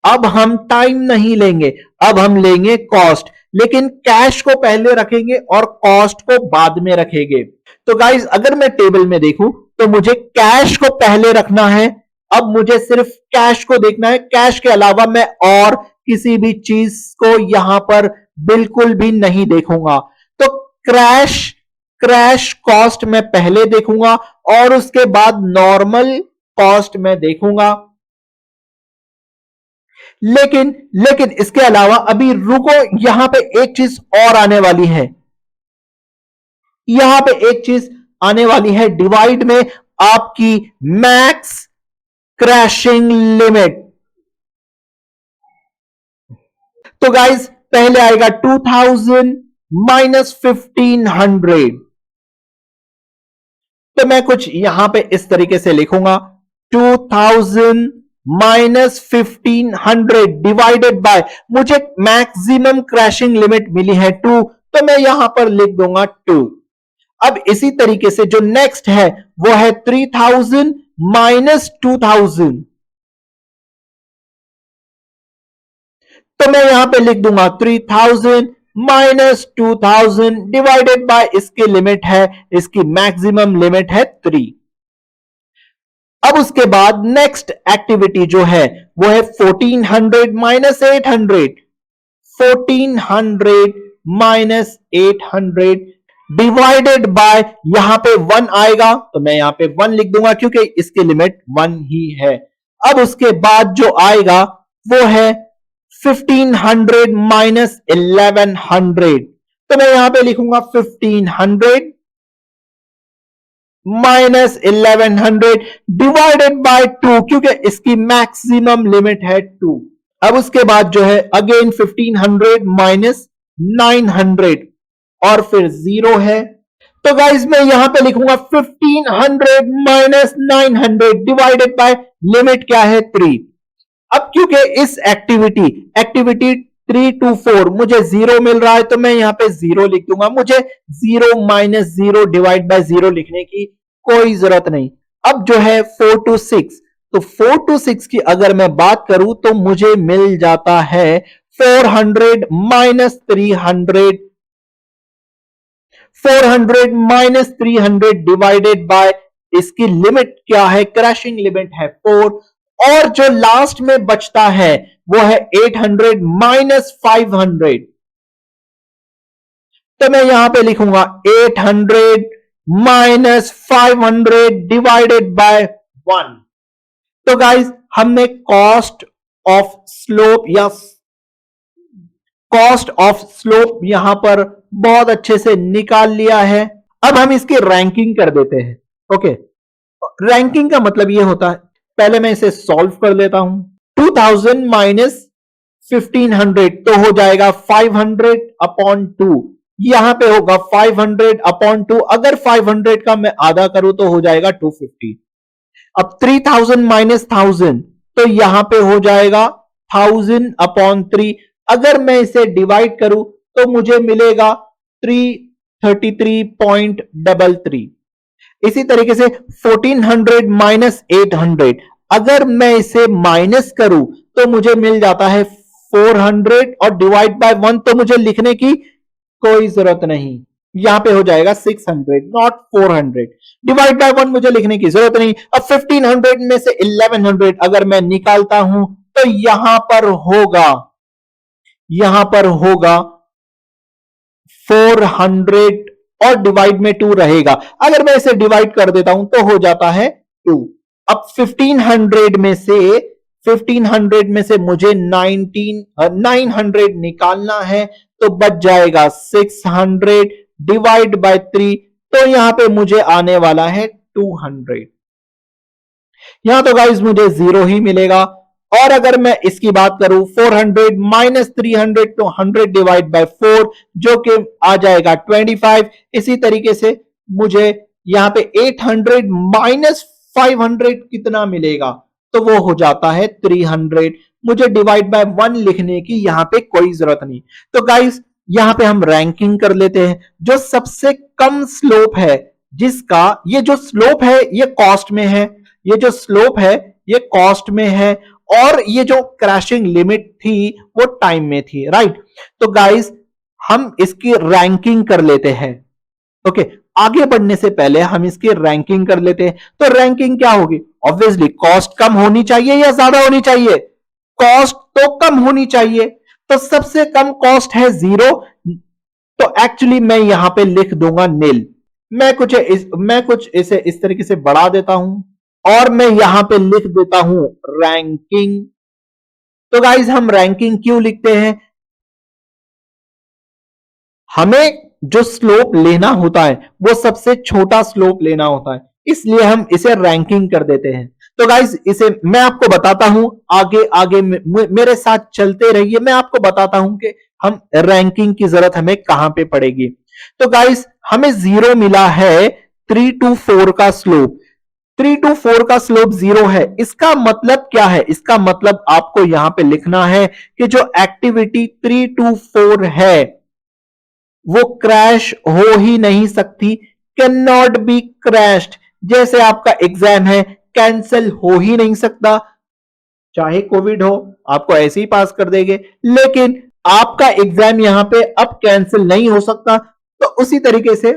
अब हम टाइम नहीं लेंगे, अब हम लेंगे कॉस्ट, लेकिन कैश को पहले रखेंगे और कॉस्ट को बाद में रखेंगे। तो गाइस अगर मैं टेबल में देखूं तो मुझे कैश को पहले रखना है। अब मुझे सिर्फ कैश को देखना है, कैश के अलावा मैं और किसी भी चीज को यहां पर बिल्कुल भी नहीं देखूंगा। तो क्रैश क्रैश कॉस्ट मैं पहले देखूंगा और उसके बाद नॉर्मल कॉस्ट मैं देखूंगा। लेकिन लेकिन इसके अलावा अभी रुको, यहां पे एक चीज और आने वाली है, यहां पे एक चीज आने वाली है डिवाइड में, आपकी मैक्स क्रैशिंग लिमिट। तो गाइस पहले आएगा 2000 माइनस 1500। तो मैं कुछ यहां पे इस तरीके से लिखूंगा 2000 माइनस 1500 डिवाइडेड बाय, मुझे मैक्सिमम क्रैशिंग लिमिट मिली है 2, तो मैं यहां पर लिख दूंगा 2। अब इसी तरीके से जो नेक्स्ट है वो है 3000 माइनस 2000। तो मैं यहां पे लिख दूंगा 3000 माइनस 2000 डिवाइडेड बाय, इसकी लिमिट है, इसकी मैक्सिमम लिमिट है 3। अब उसके बाद नेक्स्ट एक्टिविटी जो है वो है 1400 माइनस 800। 1400 माइनस 800 डिवाइडेड बाय, यहां पे 1 आएगा तो मैं यहां पे 1 लिख दूंगा क्योंकि इसकी लिमिट 1 ही है। अब उसके बाद जो आएगा वो है 1500 माइनस 1100, तो मैं यहां पे लिखूंगा 1500 माइनस 1100 डिवाइडेड बाय 2, क्योंकि इसकी मैक्सिमम लिमिट है 2। अब उसके बाद जो है अगेन 1500 माइनस 900 और फिर 0 है। तो गाइज मैं यहां पे लिखूंगा 1500 माइनस 900 डिवाइडेड बाय लिमिट क्या है 3। अब क्योंकि इस एक्टिविटी 3 to 4 मुझे 0 मिल रहा है तो मैं यहां पे 0 लिख दूंगा। मुझे 0 माइनस 0 डिवाइड बाय 0 लिखने की कोई जरूरत नहीं। अब जो है 4 to 6, तो 4 to 6 की अगर मैं बात करूं तो मुझे मिल जाता है 400 माइनस 300, 400 माइनस 300 डिवाइडेड बाय, इसकी लिमिट क्या है, क्रैशिंग लिमिट है 4। और जो लास्ट में बचता है वो है 800 माइनस 500, तो मैं यहां पे लिखूंगा 800 माइनस 500 डिवाइडेड बाय 1। तो गाइज हमने कॉस्ट ऑफ स्लोप या कॉस्ट ऑफ स्लोप यहां पर बहुत अच्छे से निकाल लिया है। अब हम इसकी रैंकिंग कर देते हैं। ओके, रैंकिंग का मतलब यह होता है, पहले मैं इसे सॉल्व कर लेता हूं। 2000 माइनस 1500 तो हो जाएगा 500 अपॉन 2, यहां पे होगा 500 अपॉन 2, अगर 500 का मैं आधा करूं तो हो जाएगा 250। अब 3000 माइनस 1000 तो यहां पे हो जाएगा 1000 अपॉन 3, अगर मैं इसे डिवाइड करूं तो मुझे मिलेगा 333.33। इसी तरीके से 1400 माइनस 800, अगर मैं इसे माइनस करूं तो मुझे मिल जाता है 400 और डिवाइड बाय 1 तो मुझे लिखने की कोई जरूरत नहीं, यहां पे हो जाएगा 600 नॉट 400। डिवाइड बाय 1 मुझे लिखने की जरूरत नहीं। अब 1500 में से 1100 अगर मैं निकालता हूं तो यहां पर होगा 400 और डिवाइड में 2 रहेगा, अगर मैं इसे डिवाइड कर देता हूं तो हो जाता है 2। अब 1500 में से मुझे 900 निकालना है तो बच जाएगा 600 डिवाइड बाय 3, तो यहां पे मुझे आने वाला है 200। यहां तो गाइस मुझे 0 ही मिलेगा। और अगर मैं इसकी बात करूं 400 माइनस 300 तो 100 डिवाइड बाय 4 जो कि आ जाएगा 25। इसी तरीके से मुझे यहां पे 800 माइनस 500 कितना मिलेगा, तो वो हो जाता है 300। मुझे डिवाइड बाय 1 लिखने की यहां पे कोई जरूरत नहीं। तो गाइस यहां पे हम रैंकिंग कर लेते हैं। जो सबसे कम स्लोप है, जिसका ये जो स्लोप है ये कॉस्ट में है, ये जो स्लोप है ये कॉस्ट में है, और ये जो क्रैशिंग लिमिट थी वो टाइम में थी, राइट। तो गाइस हम इसकी रैंकिंग कर लेते हैं। ओके, आगे बढ़ने से पहले हम इसकी रैंकिंग कर लेते हैं। तो रैंकिंग क्या होगी, ऑब्वियसली कॉस्ट कम होनी चाहिए या ज्यादा होनी चाहिए, कॉस्ट तो कम होनी चाहिए। तो सबसे कम कॉस्ट है 0, तो एक्चुअली मैं यहां पे लिख दूंगा नील। मैं कुछ इसे इस तरीके से बढ़ा देता हूं और मैं यहां पे लिख देता हूं रैंकिंग। तो गाइज हम रैंकिंग क्यों लिखते हैं, हमें जो स्लोप लेना होता है वो सबसे छोटा स्लोप लेना होता है, इसलिए हम इसे रैंकिंग कर देते हैं। तो गाइज इसे मैं आपको बताता हूं, आगे आगे मेरे साथ चलते रहिए, मैं आपको बताता हूं कि हम रैंकिंग की जरूरत हमें कहां पे पड़ेगी। तो गाइज हमें 0 मिला है 3 to 4 का स्लोप, 3 to 4 का स्लोप 0 है। इसका मतलब क्या है, इसका मतलब आपको यहां पे लिखना है कि जो एक्टिविटी 3 to 4 है वो क्रैश हो ही नहीं सकती, कैन नॉट बी क्रैश्ड। जैसे आपका एग्जाम है, कैंसिल हो ही नहीं सकता, चाहे कोविड हो आपको ऐसे ही पास कर देंगे, लेकिन आपका एग्जाम यहां पे अब कैंसिल नहीं हो सकता। तो उसी तरीके से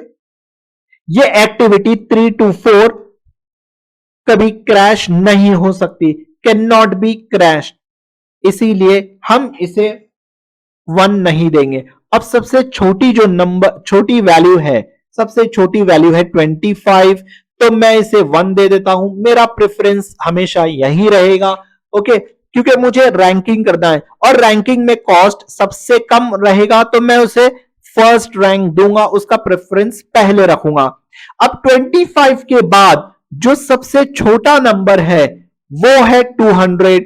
ये एक्टिविटी 3 to 4 कभी क्रैश नहीं हो सकती, कैन नॉट बी क्रैश, इसीलिए हम इसे 1 नहीं देंगे। अब सबसे छोटी जो नंबर छोटी वैल्यू है सबसे छोटी वैल्यू है 25, तो मैं इसे 1 दे देता हूं। मेरा प्रेफरेंस हमेशा यही रहेगा, ओके, क्योंकि मुझे रैंकिंग करना है और रैंकिंग में कॉस्ट सबसे कम रहेगा, तो मैं उसे फर्स्ट रैंक दूंगा, उसका प्रेफरेंस पहले रखूंगा। अब 25 के बाद जो सबसे छोटा नंबर है वो है 200,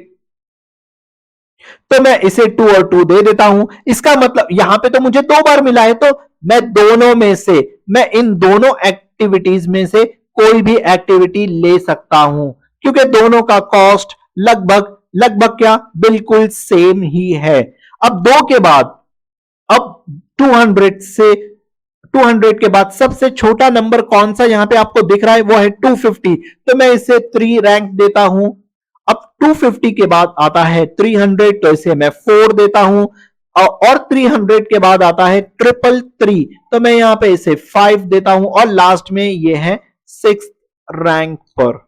तो मैं इसे 2 और 2 दे देता हूं। इसका मतलब यहां पे तो मुझे 2 बार मिला है, तो मैं दोनों में से, मैं इन दोनों एक्टिविटीज में से कोई भी एक्टिविटी ले सकता हूं, क्योंकि दोनों का कॉस्ट लगभग लगभग क्या, बिल्कुल सेम ही है। अब 2 के बाद, अब 200 से 200 के बाद सबसे छोटा नंबर कौन सा यहां पे आपको दिख रहा है, वो है 250, तो मैं इसे 3 रैंक देता हूं। अब 250 के बाद आता है 300, तो इसे मैं 4 देता हूं, और 300 के बाद आता है 333, तो मैं यहां पे इसे 5 देता हूं, और लास्ट में ये है 6th रैंक पर।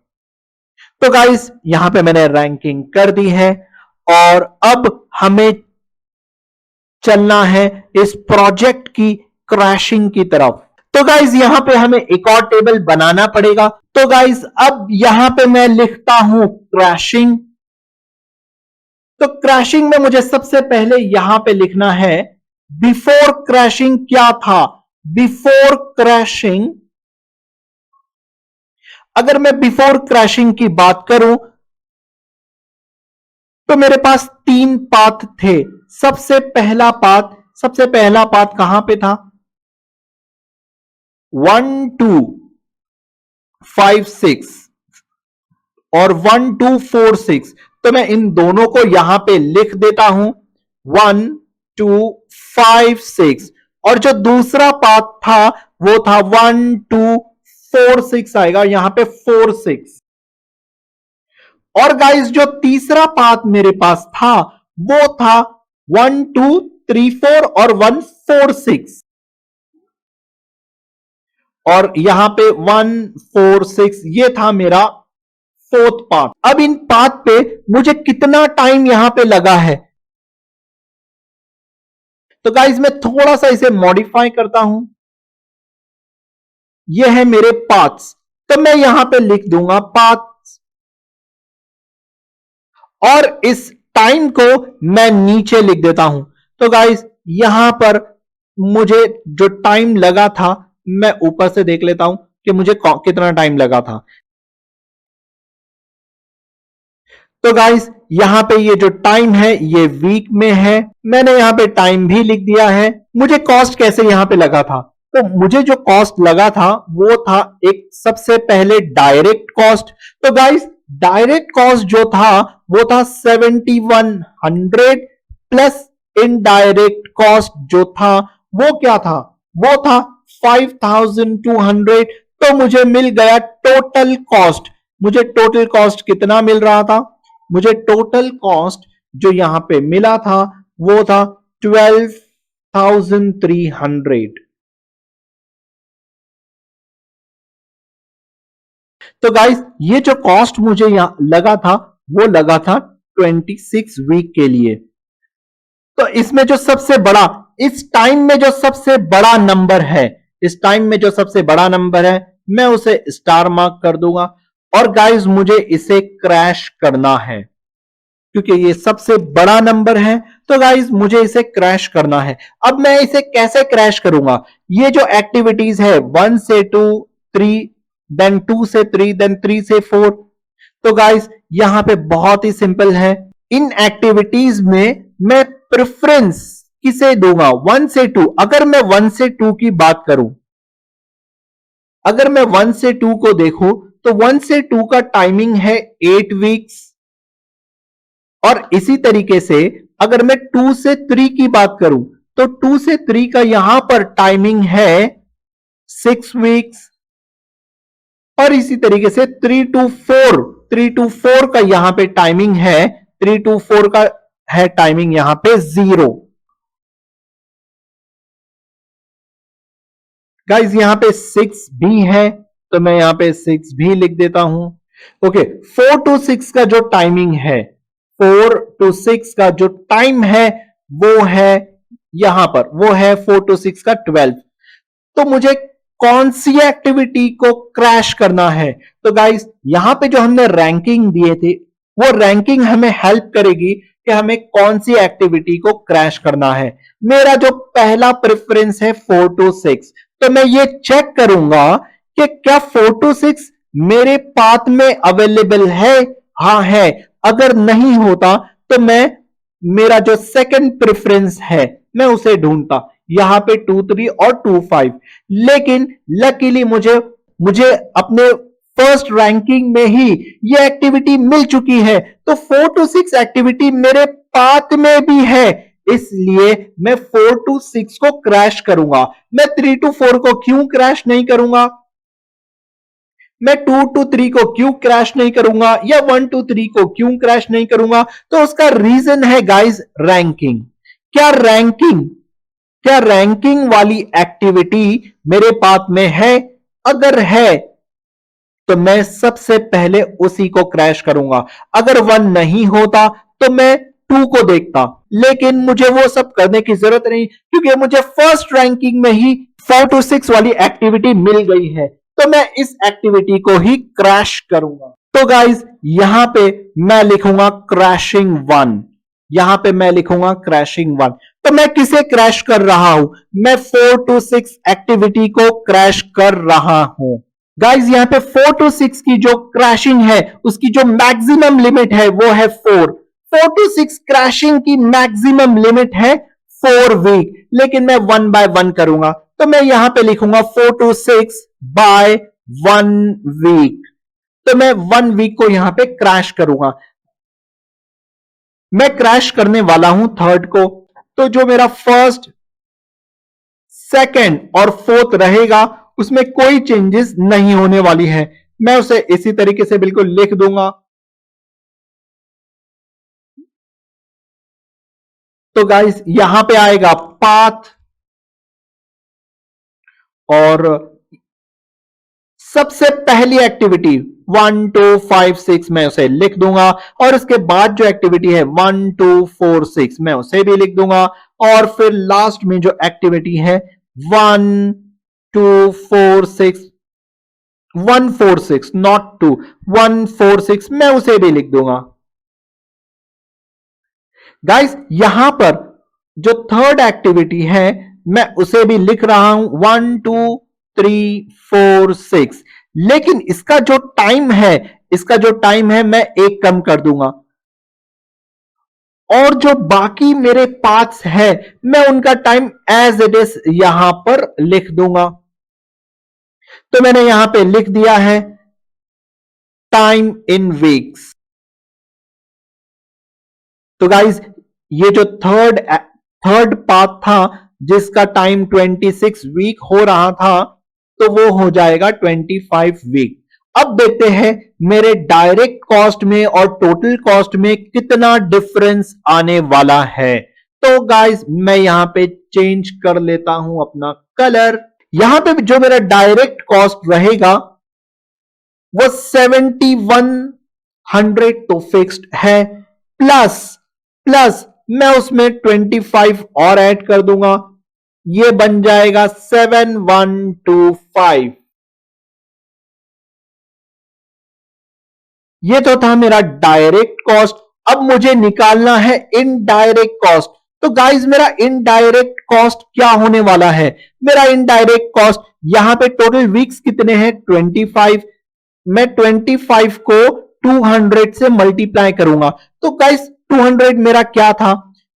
तो गाइस यहां पे मैंने रैंकिंग कर दी है, और अब हमें चलना है इस प्रोजेक्ट की क्रैशिंग की तरफ। तो गाइज यहां पे हमें एक और टेबल बनाना पड़ेगा। तो गाइज अब यहां पे मैं लिखता हूं क्रैशिंग। तो क्रैशिंग में मुझे सबसे पहले यहां पे लिखना है बिफोर क्रैशिंग क्या था। बिफोर क्रैशिंग, अगर मैं बिफोर क्रैशिंग की बात करूं तो मेरे पास 3 पाथ थे। सबसे पहला पाथ कहां पे था, 1 2 5 6 और 1 2 4 6, तो मैं इन दोनों को यहां पे लिख देता हूं 1 2 5 6, और जो दूसरा पाथ था वो था 1 2 4 6 आएगा यहां पे 4 6। और गाइस जो तीसरा पाथ मेरे पास था वो था 1 2 3 4 और 1 4 6, और यहां पे 1 4 6 ये था मेरा फोर्थ पाथ। अब इन पाथ पे मुझे कितना टाइम यहां पे लगा है, तो गाइज मैं थोड़ा सा इसे मॉडिफाई करता हूं। ये है मेरे पाथ्स, तो मैं यहां पे लिख दूंगा पाथ्स, और इस टाइम को मैं नीचे लिख देता हूं। तो गाइज यहां पर मुझे जो टाइम लगा था, मैं ऊपर से देख लेता हूं कि मुझे कितना टाइम लगा था। तो गाइस यहां पे ये जो टाइम है ये वीक में है, मैंने यहां पे टाइम भी लिख दिया है। मुझे कॉस्ट कैसे यहां पे लगा था, तो मुझे जो कॉस्ट लगा था वो था एक सबसे पहले डायरेक्ट कॉस्ट। तो गाइस डायरेक्ट कॉस्ट जो था वो था 7100 प्लस इनडायरेक्ट कॉस्ट जो था वो क्या था, वो था 5200। तो मुझे मिल गया टोटल कॉस्ट। मुझे टोटल कॉस्ट कितना मिल रहा था, मुझे टोटल कॉस्ट जो यहां पे मिला था वो था 12,300। तो गाइस ये जो कॉस्ट मुझे यहां लगा था वो लगा था 26 वीक के लिए। तो इसमें जो सबसे बड़ा, इस टाइम में जो सबसे बड़ा नंबर है, इस टाइम में जो सबसे बड़ा नंबर है मैं उसे स्टार मार्क कर दूंगा। और गाइस मुझे इसे क्रैश करना है क्योंकि ये सबसे बड़ा नंबर है, तो गाइज मुझे इसे क्रैश करना है। अब मैं इसे कैसे क्रैश करूंगा, ये जो एक्टिविटीज है 1 से 2 3 देन 2 से 3 देन 3 से 4, तो गाइज यहां पे बहुत ही सिंपल है। इन एक्टिविटीज में मैं प्रेफरेंस किसे दूंगा, 1 से 2। अगर मैं 1 से 2 की बात करूं, अगर मैं 1 से 2 को देखूं तो 1 से 2 का टाइमिंग है 8 वीक्स, और इसी तरीके से अगर मैं 2 से 3 की बात करूं तो 2 से 3 का यहां पर टाइमिंग है 6 वीक्स, और इसी तरीके से 3 टू 4 का यहां पे टाइमिंग है, 3 टू 4 का है टाइमिंग यहां पे 0। गाइज यहां पे 6 भी है, तो मैं यहां पे 6 भी लिख देता हूं। ओके, 4 टू 6 का जो टाइमिंग है, 4 टू 6 का जो टाइम है वो है यहां पर, वो है 4 टू 6 का 12। तो मुझे कौन सी एक्टिविटी को क्रैश करना है। तो गाइस यहां पे जो हमने रैंकिंग दिए थे वो रैंकिंग हमें हेल्प करेगी कि हमें कौन सी एक्टिविटी को क्रैश करना है। मेरा जो पहला प्रेफरेंस है 4 to 6, तो मैं ये चेक करूंगा कि क्या 4 to 6 मेरे पाथ में अवेलेबल है। हाँ है। अगर नहीं होता तो मैं मेरा जो सेकंड प्रेफरेंस है मैं उसे ढूंढता, यहां पे 2 3 और 2 5। लेकिन लकीली मुझे मुझे अपने फर्स्ट रैंकिंग में ही ये एक्टिविटी मिल चुकी है, तो 4 to 6 एक्टिविटी मेरे पाथ में भी है, इसलिए मैं 4 to 6 को क्रैश करूंगा। मैं 3 to 4 को क्यों क्रैश नहीं करूंगा, मैं 2 to 3 को क्यों क्रैश नहीं करूंगा, या 1 to 3 को क्यों क्रैश नहीं करूंगा। तो उसका रीजन है गाइस रैंकिंग। क्या रैंकिंग क्या रैंकिंग वाली एक्टिविटी मेरे पाथ में है? अगर है तो मैं सबसे पहले उसी को क्रैश करूंगा। अगर 1 नहीं होता तो मैं 2 को देखता, लेकिन मुझे वो सब करने की जरूरत नहीं क्योंकि मुझे फर्स्ट रैंकिंग में ही 4 to 6 वाली एक्टिविटी मिल गई है, तो मैं इस एक्टिविटी को ही क्रैश करूंगा। तो गाइस यहां पे मैं लिखूंगा क्रैशिंग 1, यहां पे मैं लिखूंगा क्रैशिंग 1। तो मैं किसे क्रैश कर रहा हूं? मैं 4 to 6 एक्टिविटी को क्रैश कर रहा हूं। गाइस यहां पे 4 to 6 की जो क्रैशिंग है उसकी जो मैक्सिमम लिमिट है वो है 4। 4 to 6 क्रैशिंग की मैक्सिमम लिमिट है 4 वीक, लेकिन मैं 1 बाय 1 करूंगा, तो मैं यहां पे लिखूंगा 4 to 6 बाय 1 वीक। तो मैं 1 वीक को यहां पे क्रैश करूंगा। मैं क्रैश करने वाला हूं थर्ड को, तो जो मेरा फर्स्ट सेकंड और फोर्थ रहेगा उसमें कोई चेंजेस नहीं होने वाली है। मैं उसे इसी तरीके से बिल्कुल लिख दूंगा। तो गाइस यहां पे आएगा पाथ, और सबसे पहली एक्टिविटी 1 2 5 6 मैं उसे लिख दूंगा, और उसके बाद जो एक्टिविटी है 1 2 4 6 मैं उसे भी लिख दूंगा, और फिर लास्ट में जो एक्टिविटी है 1 2 4 6 1 4 6 नॉट 2 1 4 6 मैं उसे भी लिख दूंगा। गाइस यहां पर जो थर्ड एक्टिविटी है मैं उसे भी लिख रहा हूं 1 2 3 4 6, लेकिन इसका जो टाइम है मैं एक कम कर दूंगा, और जो बाकी मेरे पाथ्स है मैं उनका टाइम एज इट इज यहां पर लिख दूंगा। तो मैंने यहां पे लिख दिया है टाइम इन वीक्स। तो गाइज ये जो थर्ड पाथ था जिसका टाइम 26 वीक हो रहा था, तो वो हो जाएगा 25 वीक। अब देखते हैं मेरे डायरेक्ट कॉस्ट में और टोटल कॉस्ट में कितना डिफरेंस आने वाला है। तो गाइज मैं यहां पे चेंज कर लेता हूं अपना कलर। यहां पे जो मेरा डायरेक्ट कॉस्ट रहेगा वो 7100 तो फिक्स्ड है, प्लस प्लस मैं उसमें 25 और ऐड कर दूंगा, ये बन जाएगा 7125। ये तो था मेरा डायरेक्ट कॉस्ट। अब मुझे निकालना है इनडायरेक्ट कॉस्ट। तो गाइस मेरा इनडायरेक्ट कॉस्ट क्या होने वाला है? मेरा इनडायरेक्ट कॉस्ट यहां पे टोटल वीक्स कितने हैं 25, मैं 25 को 200 से मल्टीप्लाई करूंगा। तो गाइस 200 मेरा क्या था?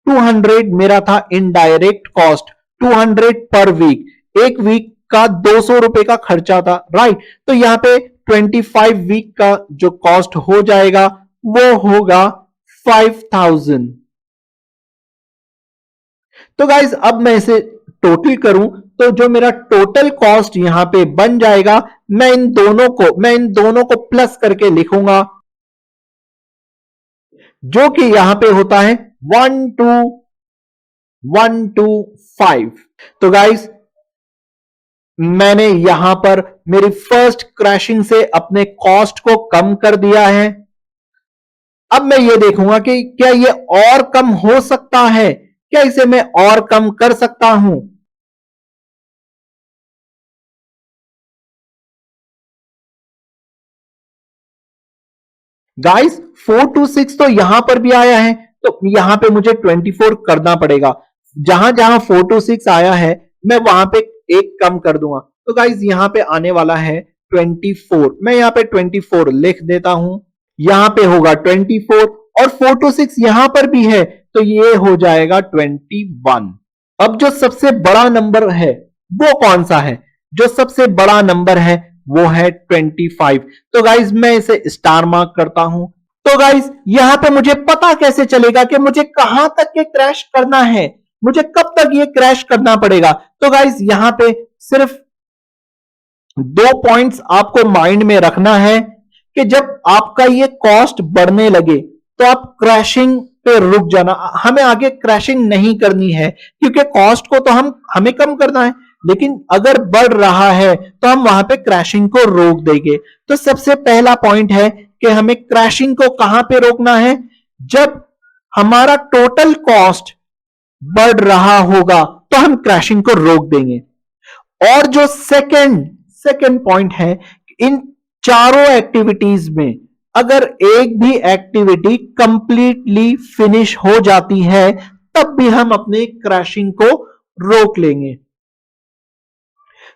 200 मेरा था इनडायरेक्ट कॉस्ट, 200 पर वीक। एक वीक का 200 रुपए का खर्चा था, राइट। तो यहां पे 25 वीक का जो कॉस्ट हो जाएगा वो होगा 5000। तो गाइज अब मैं इसे टोटल करूं तो जो मेरा टोटल कॉस्ट यहां पे बन जाएगा, मैं इन दोनों को प्लस करके लिखूंगा, जो कि यहां पे होता है 12125। तो गाइस मैंने यहां पर मेरी फर्स्ट क्रैशिंग से अपने कॉस्ट को कम कर दिया है। अब मैं ये देखूंगा कि क्या ये और कम हो सकता है, क्या इसे मैं और कम कर सकता हूं। गाइस 4 to 6 तो यहां पर भी आया है, तो यहां पे मुझे 24 करना पड़ेगा। जहां जहां 4 to 6 आया है मैं वहां पे एक कम कर दूंगा, तो गाइस यहां पे आने वाला है 24। मैं यहां पे 24 लिख देता हूं, यहां पे होगा 24 और 4 to 6 यहां पर भी है, तो ये हो जाएगा 21। अब जो सबसे बड़ा नंबर है वो कौन सा है? जो सबसे बड़ा नंबर है वो है 25। तो गाइज मैं इसे स्टार मार्क करता हूं। तो गाइज यहां पे मुझे पता कैसे चलेगा कि मुझे कहां तक ये क्रैश करना है, मुझे कब तक ये क्रैश करना पड़ेगा? तो गाइज यहां पे सिर्फ 2 पॉइंट्स आपको माइंड में रखना है कि जब आपका ये कॉस्ट बढ़ने लगे तो आप क्रैशिंग पे रुक जाना। हमें आगे क्रैशिंग नहीं करनी है क्योंकि कॉस्ट को तो हमें कम करना है, लेकिन अगर बढ़ रहा है तो हम वहां पे क्रैशिंग को रोक देंगे। तो सबसे पहला पॉइंट है कि हमें क्रैशिंग को कहां पे रोकना है? जब हमारा टोटल कॉस्ट बढ़ रहा होगा तो हम क्रैशिंग को रोक देंगे। और जो सेकंड पॉइंट है, इन चारों एक्टिविटीज में अगर एक भी एक्टिविटी कंप्लीटली फिनिश हो जाती है तब भी हम अपने क्रैशिंग को रोक लेंगे।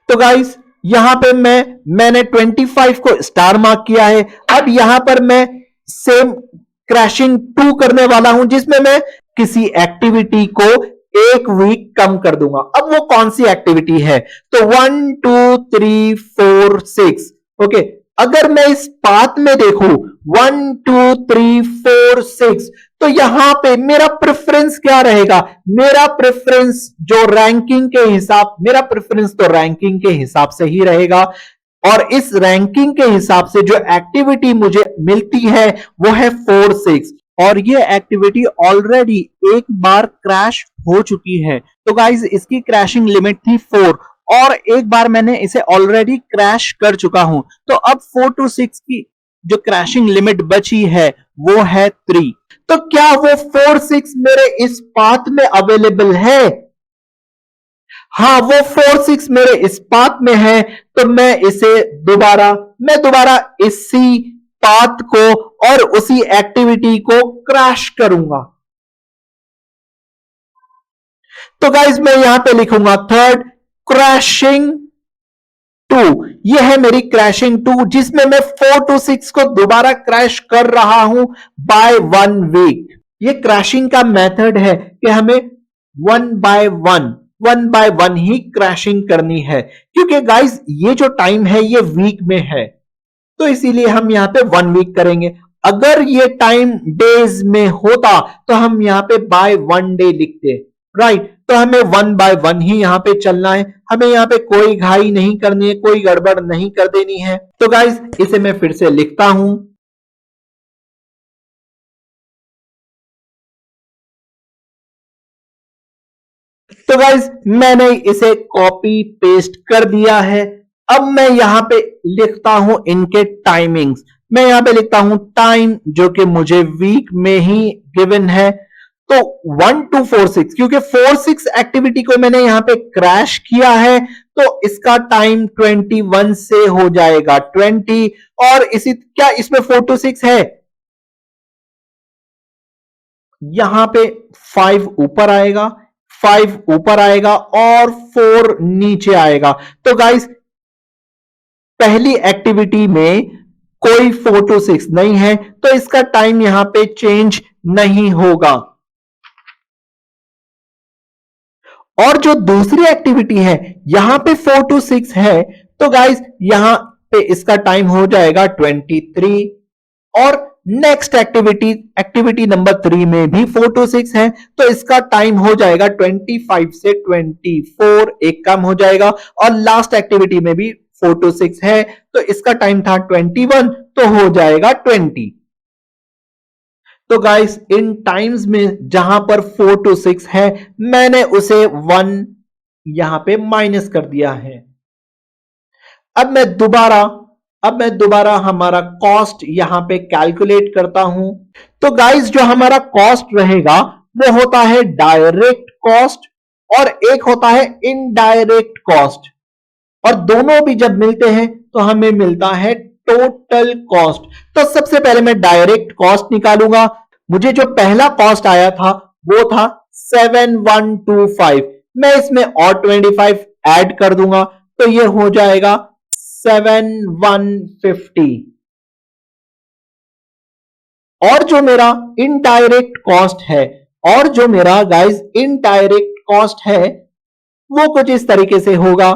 तो गाइस यहां पे मैंने 25 को स्टार मार्क किया है। अब यहां पर मैं सेम क्रैशिंग 2 करने वाला हूं जिसमें मैं किसी एक्टिविटी को एक वीक कम कर दूंगा। अब वो कौन सी एक्टिविटी है? तो 1 2 3 4 6। ओके, अगर मैं इस पाथ में देखूं 1 2 3 4 6, तो यहां पे मेरा प्रेफरेंस क्या रहेगा? मेरा प्रेफरेंस जो रैंकिंग के हिसाब मेरा प्रेफरेंस तो रैंकिंग के हिसाब से ही रहेगा। और इस रैंकिंग के हिसाब से जो एक्टिविटी मुझे मिलती है वो है 4 6, और ये एक्टिविटी ऑलरेडी एक बार क्रैश हो चुकी है। तो गाइज इसकी क्रैशिंग लिमिट थी 4 और एक बार मैंने इसे ऑलरेडी क्रैश कर चुका हूं, तो अब 4 to 6 की जो क्रैशिंग लिमिट बची है वो है 3। तो क्या वो 4 6 मेरे इस पाथ में अवेलेबल है? हाँ, वो 4 6 मेरे इस पाथ में है, तो मैं दोबारा इसी पाथ को और उसी एक्टिविटी को क्रैश करूंगा। तो गाइज मैं यहां पे लिखूंगा थर्ड क्रैशिंग 2। ये है मेरी क्रैशिंग 2 जिसमें मैं 4 to 6 को दोबारा क्रैश कर रहा हूं बाय 1 वीक। ये क्रैशिंग का मेथड है कि हमें 1 बाय 1 ही क्रैशिंग करनी है, क्योंकि गाइज ये जो टाइम है ये वीक में है, तो इसीलिए हम यहां पे 1 वीक करेंगे। अगर ये टाइम डेज में होता तो हम यहां पे बाय 1 डे लिखते, राइट? तो हमें 1 बाय 1 ही यहां पे चलना है, हमें यहां पे कोई घाई नहीं करनी है, कोई गड़बड़ नहीं कर देनी है। तो गाइज इसे मैं फिर से लिखता हूं। तो गाइज मैंने इसे कॉपी पेस्ट कर दिया है। अब मैं यहां पे लिखता हूं इनके टाइमिंग्स। मैं यहां पे लिखता हूं टाइम जो कि मुझे वीक में ही गिवन है, तो 1 to 4 6, क्योंकि 4 6 एक्टिविटी को मैंने यहां पे क्रैश किया है तो इसका टाइम 21 से हो जाएगा 20। और इसी क्या इसमें 4 to 6 है? यहां पे 5 ऊपर आएगा, 5 ऊपर आएगा और 4 नीचे आएगा। तो गाइस पहली एक्टिविटी में कोई 4 to 6 नहीं है, तो इसका टाइम यहां पे चेंज नहीं होगा। और जो दूसरी एक्टिविटी है यहां पे 4 to 6 है, तो गाइस यहां पे इसका टाइम हो जाएगा 23। और नेक्स्ट एक्टिविटी नंबर 3 में भी 4 to 6 है, तो इसका टाइम हो जाएगा 25 से 24, एक कम हो जाएगा। और लास्ट एक्टिविटी में भी 4 to 6 है, तो इसका टाइम था 21, तो हो जाएगा 20। तो गाइस इन टाइम्स में जहां पर 4 to 6 है मैंने उसे 1 यहां पे माइनस कर दिया है। अब मैं दोबारा हमारा कॉस्ट यहां पे कैलकुलेट करता हूं। तो गाइस जो हमारा कॉस्ट रहेगा वो होता है डायरेक्ट कॉस्ट और एक होता है इनडायरेक्ट कॉस्ट, और दोनों भी जब मिलते हैं तो हमें मिलता है टोटल कॉस्ट। तो सबसे पहले मैं डायरेक्ट कॉस्ट निकालूंगा। मुझे जो पहला कॉस्ट आया था वो था 7125। मैं इसमें और 25 ऐड कर दूंगा तो ये हो जाएगा 7150। और जो मेरा इनडायरेक्ट कॉस्ट है, और जो मेरा गाइस इनडायरेक्ट कॉस्ट है वो कुछ इस तरीके से होगा।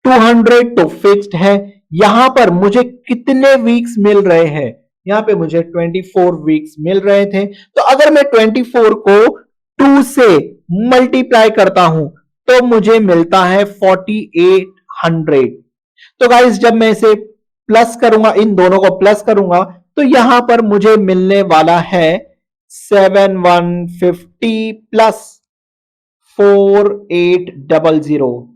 200 तो फिक्स्ड है। यहां पर मुझे कितने वीक्स मिल रहे हैं? यहां पे मुझे 24 वीक्स मिल रहे थे। तो अगर मैं 24 को 2 से मल्टीप्लाई करता हूं तो मुझे मिलता है 4800। तो गाइस जब मैं इसे प्लस करूंगा, इन दोनों को प्लस करूंगा, तो यहां पर मुझे मिलने वाला है 7150 प्लस 4800।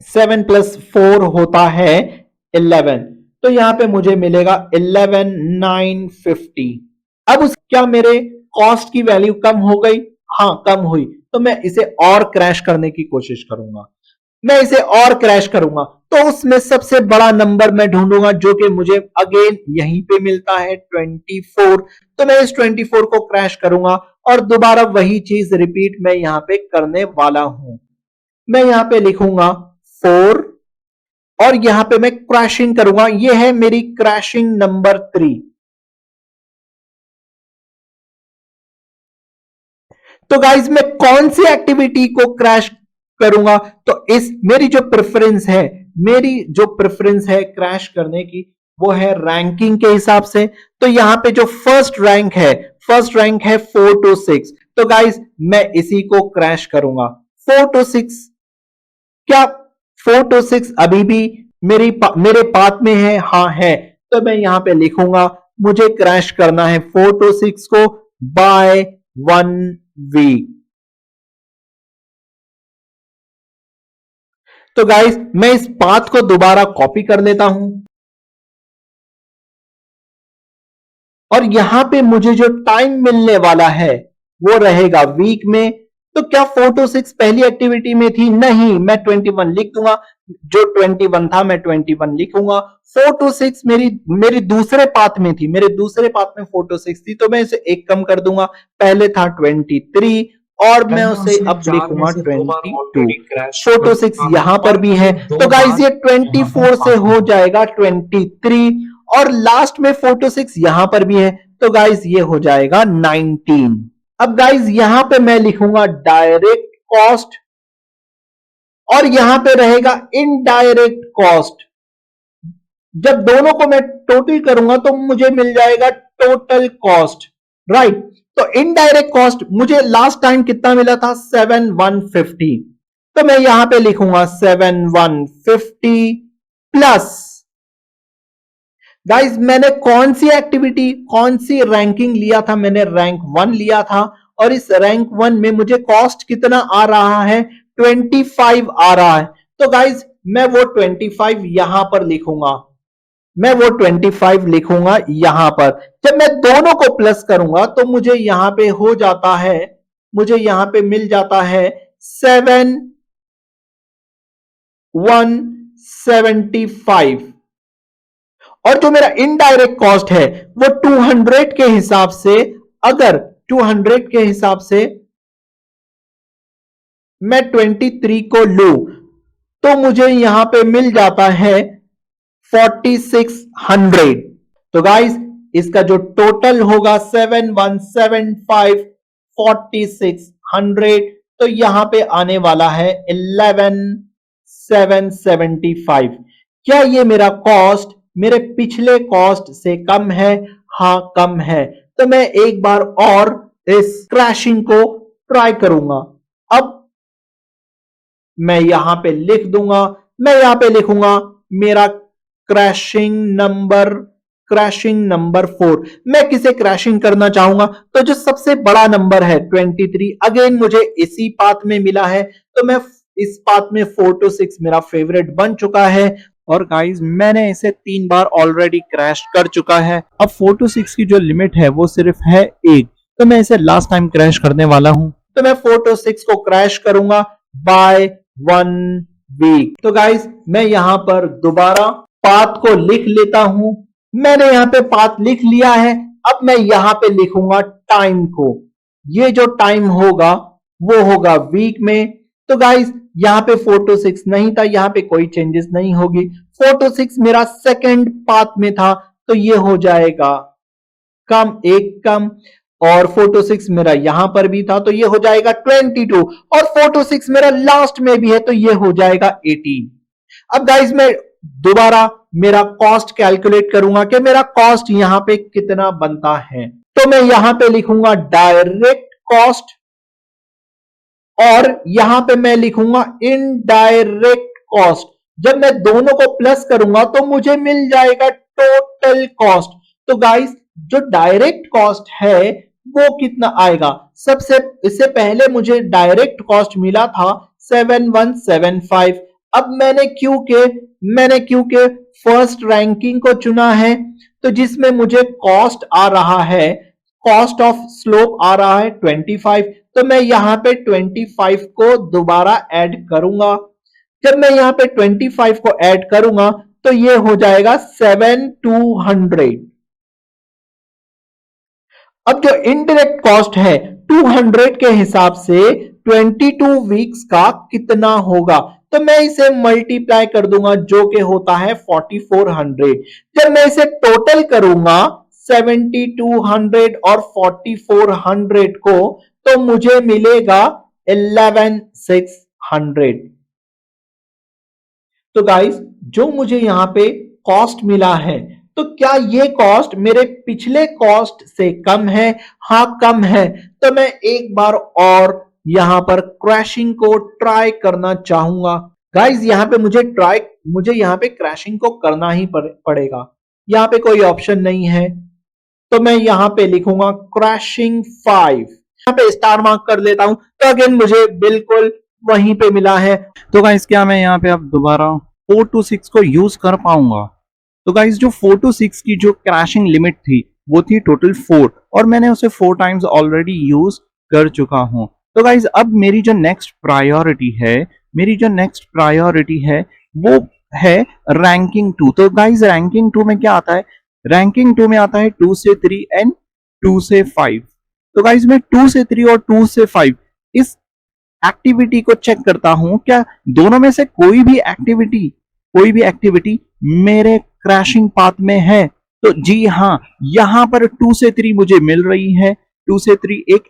7 प्लस 4 होता है 11। तो यहां पे मुझे मिलेगा 11950। अब उस क्या मेरे कॉस्ट की वैल्यू कम हो गई? हाँ, कम हुई। तो मैं इसे और क्रैश करने की कोशिश करूंगा। मैं इसे और क्रैश करूंगा तो उसमें सबसे बड़ा नंबर मैं ढूंढूंगा जो कि मुझे अगेन यहीं पे मिलता है 24। तो मैं इस 24 को क्रैश करूंगा और दोबारा वही चीज रिपीट मैं यहां पे करने वाला हूं। मैं यहां पे लिखूंगा 4 और यहां पे मैं क्रैशिंग करूंगा। यह है मेरी क्रैशिंग नंबर 3। तो गाइज मैं कौन सी एक्टिविटी को क्रैश करूंगा? तो इस मेरी जो प्रेफरेंस है क्रैश करने की वो है रैंकिंग के हिसाब से। तो यहां पे जो फर्स्ट रैंक है 4 to 6। तो गाइज मैं इसी को क्रैश करूंगा। 4 to 6 क्या 4 to 6 अभी भी मेरे पाथ में है? हाँ है। तो मैं यहां पे लिखूंगा मुझे क्रैश करना है 4 to 6 को बाय 1 वीक। तो गाइस मैं इस पाथ को दोबारा कॉपी कर लेता हूं और यहां पे मुझे जो टाइम मिलने वाला है वो रहेगा वीक में। तो क्या 4 to 6 पहली एक्टिविटी में थी? नहीं, मैं 21 लिख दूंगा। जो 21 था मैं 21 लिखूंगा। 4 to 6 मेरी दूसरे पाथ में थी। मेरे दूसरे पाथ में 4 to 6 थी तो मैं इसे एक कम कर दूंगा। पहले था 23 और मैं उसे अब लिखूंगा 22। 4 to 6 यहां पर भी है। तो गाइस ये 24 से हो जाएगा 23 और लास्ट में 4 to 6 यहां पर भी है। तो गाइस ये हो जाएगा 19। अब गाइस यहां पे मैं लिखूंगा डायरेक्ट कॉस्ट और यहां पे रहेगा इनडायरेक्ट कॉस्ट। जब दोनों को मैं टोटल करूंगा तो मुझे मिल जाएगा टोटल कॉस्ट, राइट। तो इनडायरेक्ट कॉस्ट मुझे लास्ट टाइम कितना मिला था? 7150। तो मैं यहां पे लिखूंगा 7150 प्लस गाइस मैंने कौन सी रैंकिंग लिया था? मैंने रैंक 1 लिया था और इस रैंक 1 में मुझे कॉस्ट कितना आ रहा है? 25 आ रहा है। तो गाइस मैं वो 25 यहां पर लिखूंगा। यहां पर जब मैं दोनों को प्लस करूंगा तो मुझे यहां पे हो जाता है, मुझे यहां पे मिल जाता है 7175। और जो मेरा इनडायरेक्ट कॉस्ट है वो 200 के हिसाब से, अगर 200 के हिसाब से मैं 23 को लूं तो मुझे यहां पे मिल जाता है 4600। तो गाइस इसका जो टोटल होगा 7175 4600, तो यहां पे आने वाला है 11775। क्या ये मेरा कॉस्ट मेरे पिछले कॉस्ट से कम है? हाँ, कम है। तो मैं एक बार और इस क्रैशिंग को ट्राई करूंगा। अब मैं यहां पे लिख दूंगा, मैं यहां पे लिखूंगा मेरा क्रैशिंग नंबर 4। मैं किसे क्रैशिंग करना चाहूंगा? तो जो सबसे बड़ा नंबर है 23, अगेन मुझे इसी पाथ में मिला है तो मैं इस पाथ में 4 to 6 मेरा फेवरेट बन चुका है। और गाइस मैंने इसे 3 बार ऑलरेडी क्रैश कर चुका है। अब 4 to 6 की जो लिमिट है वो सिर्फ है 1, तो मैं इसे लास्ट टाइम क्रैश करने वाला हूं। तो मैं 4 to 6 को क्रैश करूंगा बाय 1 वीक। तो गाइस मैं यहां पर दोबारा पाथ को लिख लेता हूं। मैंने यहां पे पाथ लिख लिया है। अब मैं यहां पे लिखूंगा टाइम को। ये जो टाइम होगा वो होगा वीक में। तो गाइस यहां पे 4 to 6 नहीं था, यहां पे कोई चेंजेस नहीं होगी। 4 to 6 मेरा सेकंड पाथ में था, तो ये हो जाएगा कम, एक कम। और 4 to 6 मेरा यहां पर भी था, तो ये हो जाएगा 22। और 4 to 6 मेरा लास्ट में भी है, तो ये हो जाएगा 18। अब गाइस मैं दोबारा मेरा कॉस्ट कैलकुलेट करूंगा कि मेरा कॉस्ट यहां पे कितना बनता है। तो मैं यहां पे लिखूंगा डायरेक्ट कॉस्ट, और यहां पे मैं लिखूंगा इनडायरेक्ट कॉस्ट। जब मैं दोनों को प्लस करूंगा तो मुझे मिल जाएगा टोटल कॉस्ट। तो गाइस जो डायरेक्ट कॉस्ट है वो कितना आएगा? सबसे इससे पहले मुझे डायरेक्ट कॉस्ट मिला था 7175। अब मैंने क्योंकि फर्स्ट रैंकिंग को चुना है, तो जिसमें मुझे कॉस्ट आ रहा है, कॉस्ट ऑफ स्लोप आ रहा है 25। तो मैं यहां पे 25 को दोबारा ऐड करूंगा। जब मैं यहां पे 25 को ऐड करूंगा तो ये हो जाएगा 7200। अब जो इनडायरेक्ट कॉस्ट है 200 के हिसाब से 22 वीक्स का कितना होगा? तो मैं इसे मल्टीप्लाई कर दूंगा, जो कि होता है 4400। जब मैं इसे टोटल करूंगा 7200 और 4400 को, तो मुझे मिलेगा 11600। तो गाइस जो मुझे यहां पे कॉस्ट मिला है, तो क्या ये कॉस्ट मेरे पिछले कॉस्ट से कम है? हाँ कम है। तो मैं एक बार और यहां पर क्रैशिंग को ट्राई करना चाहूंगा। गाइस मुझे यहां पे क्रैशिंग को करना ही पड़ेगा। यहां पे कोई ऑप्शन नहीं है, तो मैं यहां पे लिखूंगा क्रैशिंग 5। यहां पे स्टार मार्क कर लेता हूं, तो अगेन मुझे बिल्कुल वहीं पे मिला है। तो गाइस क्या मैं यहाँ पे अब दोबारा 4 to 6 को यूज कर पाऊंगा? तो गाइस जो 4 to 6 की जो क्रैशिंग लिमिट थी वो थी टोटल 4, और मैंने उसे 4 टाइम्स ऑलरेडी यूज कर चुका हूं। तो गाइस अब मेरी जो नेक्स्ट प्रायोरिटी है वो है रैंकिंग 2। तो गाइस रैंकिंग 2 में क्या आता है? रैंकिंग 2 में आता है 2 से 3 एंड 2 से 5। तो गाइस मैं 2 से 3 और 2 से 5 इस एक्टिविटी को चेक करता हूं, क्या दोनों में से कोई भी एक्टिविटी मेरे क्रैशिंग पाथ में है? तो जी हाँ, यहां पर 2 से 3 मुझे मिल रही है। 2 से 3 एक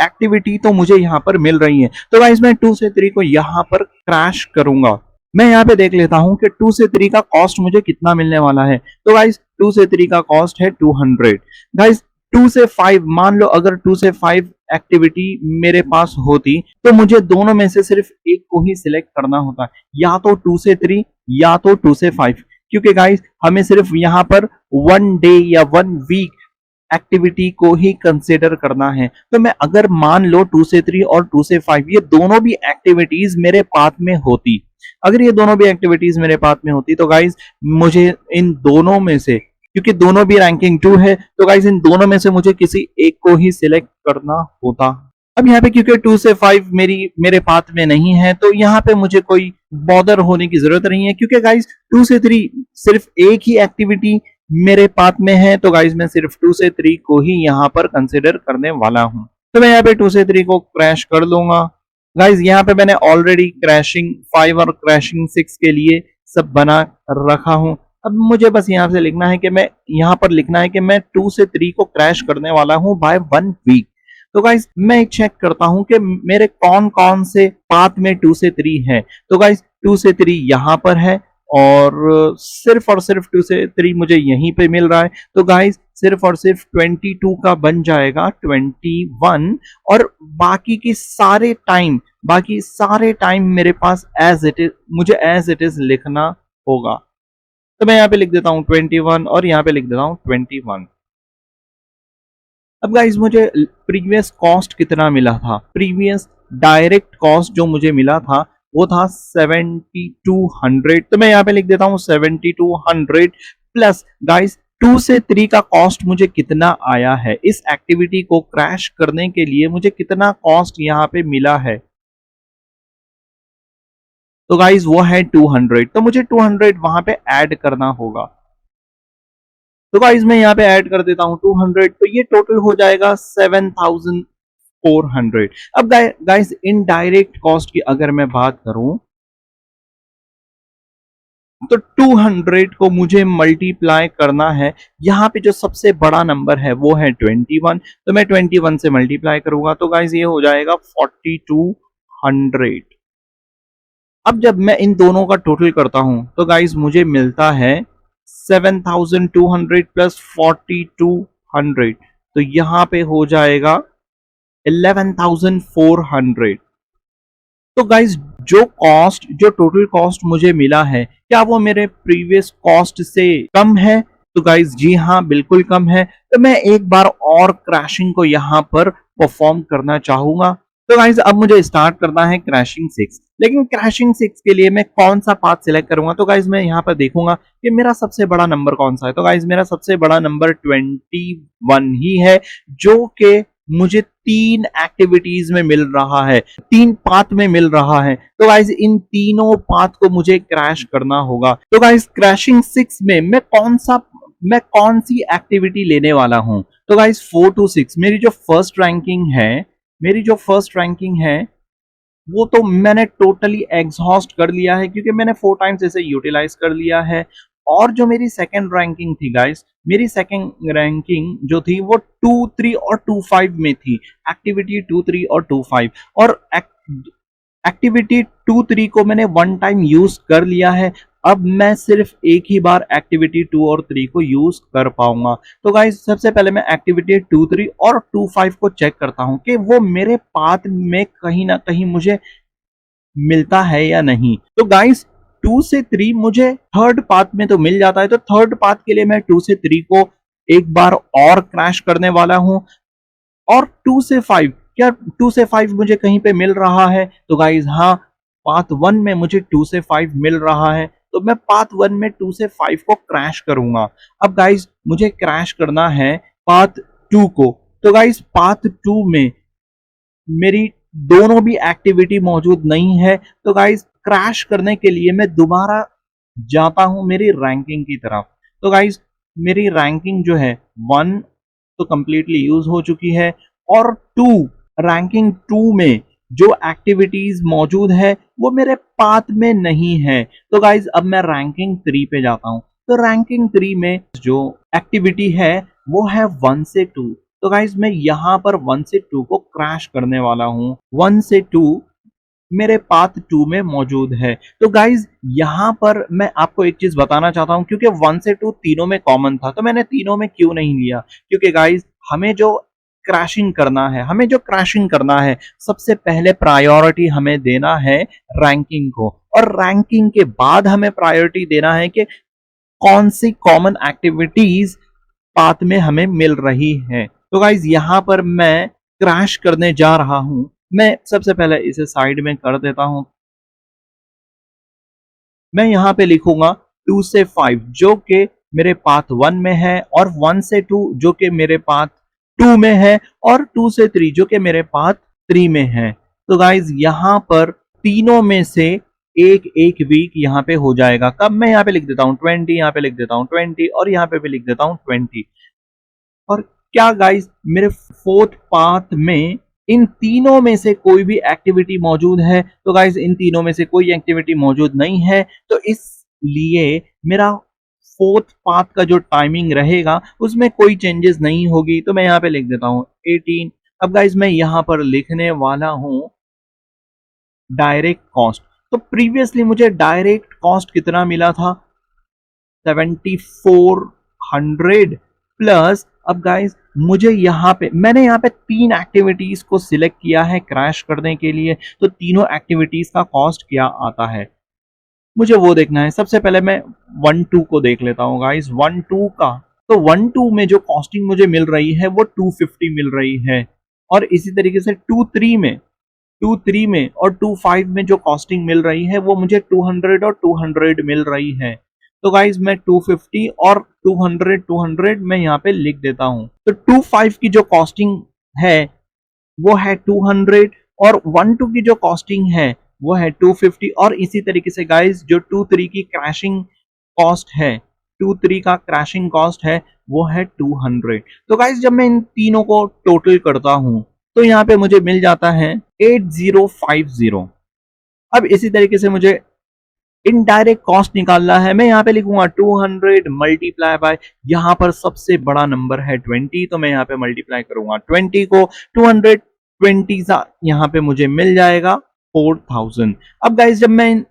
एक्टिविटी तो मुझे यहां पर मिल रही है। तो गाइस मैं 2 से 3 को यहां पर क्रैश करूंगा। मैं यहां पे देख लेता हूं कि 2 से 3 का कॉस्ट मुझे कितना मिलने वाला है। तो गाइस 2 से 3 का कॉस्ट है 200। गाइस 2 से 5, मान लो अगर 2 से 5 एक्टिविटी मेरे पास होती, तो मुझे दोनों में से सिर्फ एक को ही सिलेक्ट करना होता, या तो 2 से 3 या तो 2 से 5। क्योंकि गाइस हमें सिर्फ यहां पर 1 डे या 1 वीक एक्टिविटी को ही कंसिडर करना है। तो मैं अगर मान लो 2 से 3 और 2 से 5 ये दोनों भी एक्टिविटीज मेरे पाथ में होती, अगर ये दोनों भी एक्टिविटीज मेरे पाथ में होती, तो गाइस मुझे इन दोनों में से, क्योंकि दोनों भी रैंकिंग 2 है, तो गाइस इन दोनों में से मुझे किसी एक को ही सिलेक्ट करना होता। अब यहाँ पे क्योंकि 2 से 5 मेरे पाथ में नहीं है, तो यहाँ पे मुझे कोई बॉदर होने की जरूरत नहीं है, क्योंकि गाइस 2 से 3 सिर्फ एक ही एक्टिविटी मेरे पाथ में है। तो गाइस मैं सिर्फ 2 से 3 को ही यहाँ पर कंसिडर करने वाला हूँ। तो मैं यहाँ पे 2 से 3 को क्रैश कर लूंगा। गाइस यहाँ पे मैंने ऑलरेडी क्रैशिंग 5 और क्रैशिंग 6 के लिए सब बना रखा हूँ। अब मुझे बस यहाँ से लिखना है कि मैं यहाँ पर लिखना है कि मैं 2 से 3 को क्रैश करने वाला हूँ बाय 1 वीक। तो गाइस मैं चेक करता हूं कि मेरे कौन कौन से पाथ में 2 से 3 है। तो गाइस 2 से 3 यहां पर है, और सिर्फ 2 से 3 मुझे यहीं पे मिल रहा है। तो गाइस सिर्फ और सिर्फ 22 का बन जाएगा 21, और बाकी सारे टाइम मेरे पास एज इट इज, मुझे एज इट इज लिखना होगा। तो मैं यहाँ पे लिख देता हूँ 21 और यहाँ पे लिख देता हूँ 21। अब गाइस मुझे प्रीवियस कॉस्ट कितना मिला था? प्रीवियस डायरेक्ट कॉस्ट जो मुझे मिला था वो था 7200। तो मैं यहाँ पे लिख देता हूँ 7200 प्लस गाइस 2 से 3 का कॉस्ट मुझे कितना आया है? इस एक्टिविटी को क्रैश करने के लिए मुझे कितना कॉस्ट यहाँ पे मिला है? तो गाइज वो है 200, तो मुझे 200 वहां पे ऐड करना होगा। तो गाइज मैं यहाँ पे ऐड कर देता हूं 200, तो ये टोटल हो जाएगा 7400। अब गाइज इनडायरेक्ट कॉस्ट की अगर मैं बात करूं तो 200 को मुझे मल्टीप्लाई करना है। यहां पे जो सबसे बड़ा नंबर है वो है 21, तो मैं 21 से मल्टीप्लाई करूंगा, तो गाइज ये हो जाएगा 4200। अब जब मैं इन दोनों का टोटल करता हूं तो गाइज मुझे मिलता है 7200 प्लस 4200, तो यहां पे हो जाएगा 11400। तो गाइज जो टोटल कॉस्ट मुझे मिला है, क्या वो मेरे प्रीवियस कॉस्ट से कम है? तो गाइज जी हाँ, बिल्कुल कम है। तो मैं एक बार और क्रैशिंग को यहां पर परफॉर्म करना चाहूंगा। तो गाइज अब मुझे स्टार्ट करना है क्रैशिंग 6, लेकिन क्रैशिंग 6 के लिए मैं कौन सा पाथ सिलेक्ट करूंगा? तो गाइज मैं यहां पर देखूंगा कि मेरा सबसे बड़ा नंबर कौन सा है। तो गाइज मेरा सबसे बड़ा नंबर 21 ही है, जो कि मुझे 3 एक्टिविटीज में मिल रहा है, 3 पाथ में मिल रहा है। तो गाइज इन तीनों पाथ को मुझे क्रैश करना होगा। तो गाइज क्रैशिंग 6 में मैं कौन सी एक्टिविटी लेने वाला हूं? तो गाइज 4 to 6 मेरी जो फर्स्ट रैंकिंग है वो तो मैंने टोटली एग्जॉस्ट कर लिया है, क्योंकि मैंने 4 टाइम्स इसे यूटिलाइज कर लिया है। और जो मेरी सेकंड रैंकिंग थी गाइस, मेरी सेकंड रैंकिंग जो थी वो 2, 3 और 2, 5 में थी। एक्टिविटी 2, 3 और 2, 5, और एक्टिविटी 2, 3 को मैंने 1 टाइम यूज कर लिया है। अब मैं सिर्फ एक ही बार एक्टिविटी 2 और 3 को यूज कर पाऊंगा। तो गाइस सबसे पहले मैं एक्टिविटी 2, 3 और 2, 5 को चेक करता हूं कि वो मेरे पाथ में कहीं ना कहीं मुझे मिलता है या नहीं। तो गाइस 2 से 3 मुझे थर्ड पाथ में तो मिल जाता है, तो थर्ड पाथ के लिए मैं 2 से 3 को एक बार और क्रैश करने वाला हूं। और 2 से 5, क्या 2 से 5 मुझे कहीं पे मिल रहा है? तो गाइज हाँ, पाथ 1 में मुझे 2 से 5 मिल रहा है, तो मैं पाथ 1 में 2 से 5 को क्रैश करूंगा। अब गाइज मुझे क्रैश करना है पाथ 2 को। तो गाइज पाथ 2 में मेरी दोनों भी एक्टिविटी मौजूद नहीं है। तो गाइज क्रैश करने के लिए मैं दोबारा जाता हूं मेरी रैंकिंग की तरफ। तो गाइज मेरी रैंकिंग जो है 1 तो कंप्लीटली यूज हो चुकी है, और 2, रैंकिंग 2 में जो एक्टिविटीज मौजूद है वो मेरे पाथ में नहीं है। तो गाइज अब मैं रैंकिंग 3 पे जाता हूं। तो रैंकिंग 3 में जो एक्टिविटी है वो है 1 से 2। तो गाइज मैं यहां पर 1 से 2 को क्रैश करने वाला हूं। 1 से 2 मेरे पाथ 2 में मौजूद है। तो गाइज यहां पर मैं आपको एक चीज बताना चाहता हूं, क्योंकि 1 से 2 तीनों में कॉमन था, तो मैंने तीनों में क्यों नहीं लिया? क्योंकि गाइज हमें जो क्रैशिंग करना है, सबसे पहले प्रायोरिटी हमें देना है रैंकिंग को, और रैंकिंग के बाद हमें प्रायोरिटी देना है कि कौन सी कॉमन एक्टिविटीज पाथ में हमें मिल रही है। तो गाइज यहां पर मैं क्रैश करने जा रहा हूं। मैं सबसे पहले इसे साइड में कर देता हूं। मैं यहां पे लिखूंगा 2 से 5 जो कि मेरे पाथ 1 में है, और 1 से 2 जो कि मेरे पाथ 2 में है, और 2 से 3 जो कि मेरे पाथ 3 में है। तो गाइज यहां पर तीनों में से एक एक वीक यहां पे हो जाएगा। कब? मैं यहां पे लिख देता हूं 20, यहां पे लिख देता हूं 20, और यहां पे भी लिख देता हूं 20। और क्या गाइस मेरे फोर्थ पाथ में इन तीनों में से कोई भी एक्टिविटी मौजूद है? तो गाइस इन तीनों में से कोई एक्टिविटी मौजूद नहीं है, तो इसलिए मेरा फोर्थ पाथ का जो टाइमिंग रहेगा उसमें कोई चेंजेस नहीं होगी। तो मैं यहां पे लिख देता हूं 18। अब गाइस मैं यहां पर लिखने वाला हूं डायरेक्ट कॉस्ट। तो प्रीवियसली मुझे डायरेक्ट कॉस्ट कितना मिला था? 7400 प्लस। अब गाइस मैंने यहाँ पे 3 एक्टिविटीज को सिलेक्ट किया है क्रैश करने के लिए, तो तीनों एक्टिविटीज का कॉस्ट क्या आता है मुझे वो देखना है। सबसे पहले मैं 1, 2 को देख लेता हूँ गाइस। 1, 2 का, तो 1, 2 में जो कॉस्टिंग मुझे मिल रही है वो 250 मिल रही है, और इसी तरीके से 2, 3 में और 2, 5 में जो कॉस्टिंग मिल रही है वो मुझे 200 और 200 मिल रही है। तो गाइज मैं 250 और 200 मैं यहाँ पे लिख देता हूं। तो 2, 5 की जो कॉस्टिंग है वो है 200, और 1, 2 की जो कॉस्टिंग है वो है 250 और इसी तरीके से गाइस जो 2-3 की क्रैशिंग कॉस्ट है 2-3 का क्रैशिंग कॉस्ट है वो है 200। तो गाइस जब मैं इन तीनों को टोटल करता हूं तो यहाँ पे मुझे मिल जाता है 8050। अब इसी तरीके से मुझे इनडायरेक्ट कॉस्ट निकालना है। मैं यहाँ पे लिखूंगा 200 मल्टीप्लाई बाय, यहाँ पर सबसे बड़ा नंबर है 20, तो मैं यहाँ पे मल्टीप्लाई करूंगा 20 को 220 यहाँ पे मुझे मिल जाएगा 4000। अब गाइस जब मैं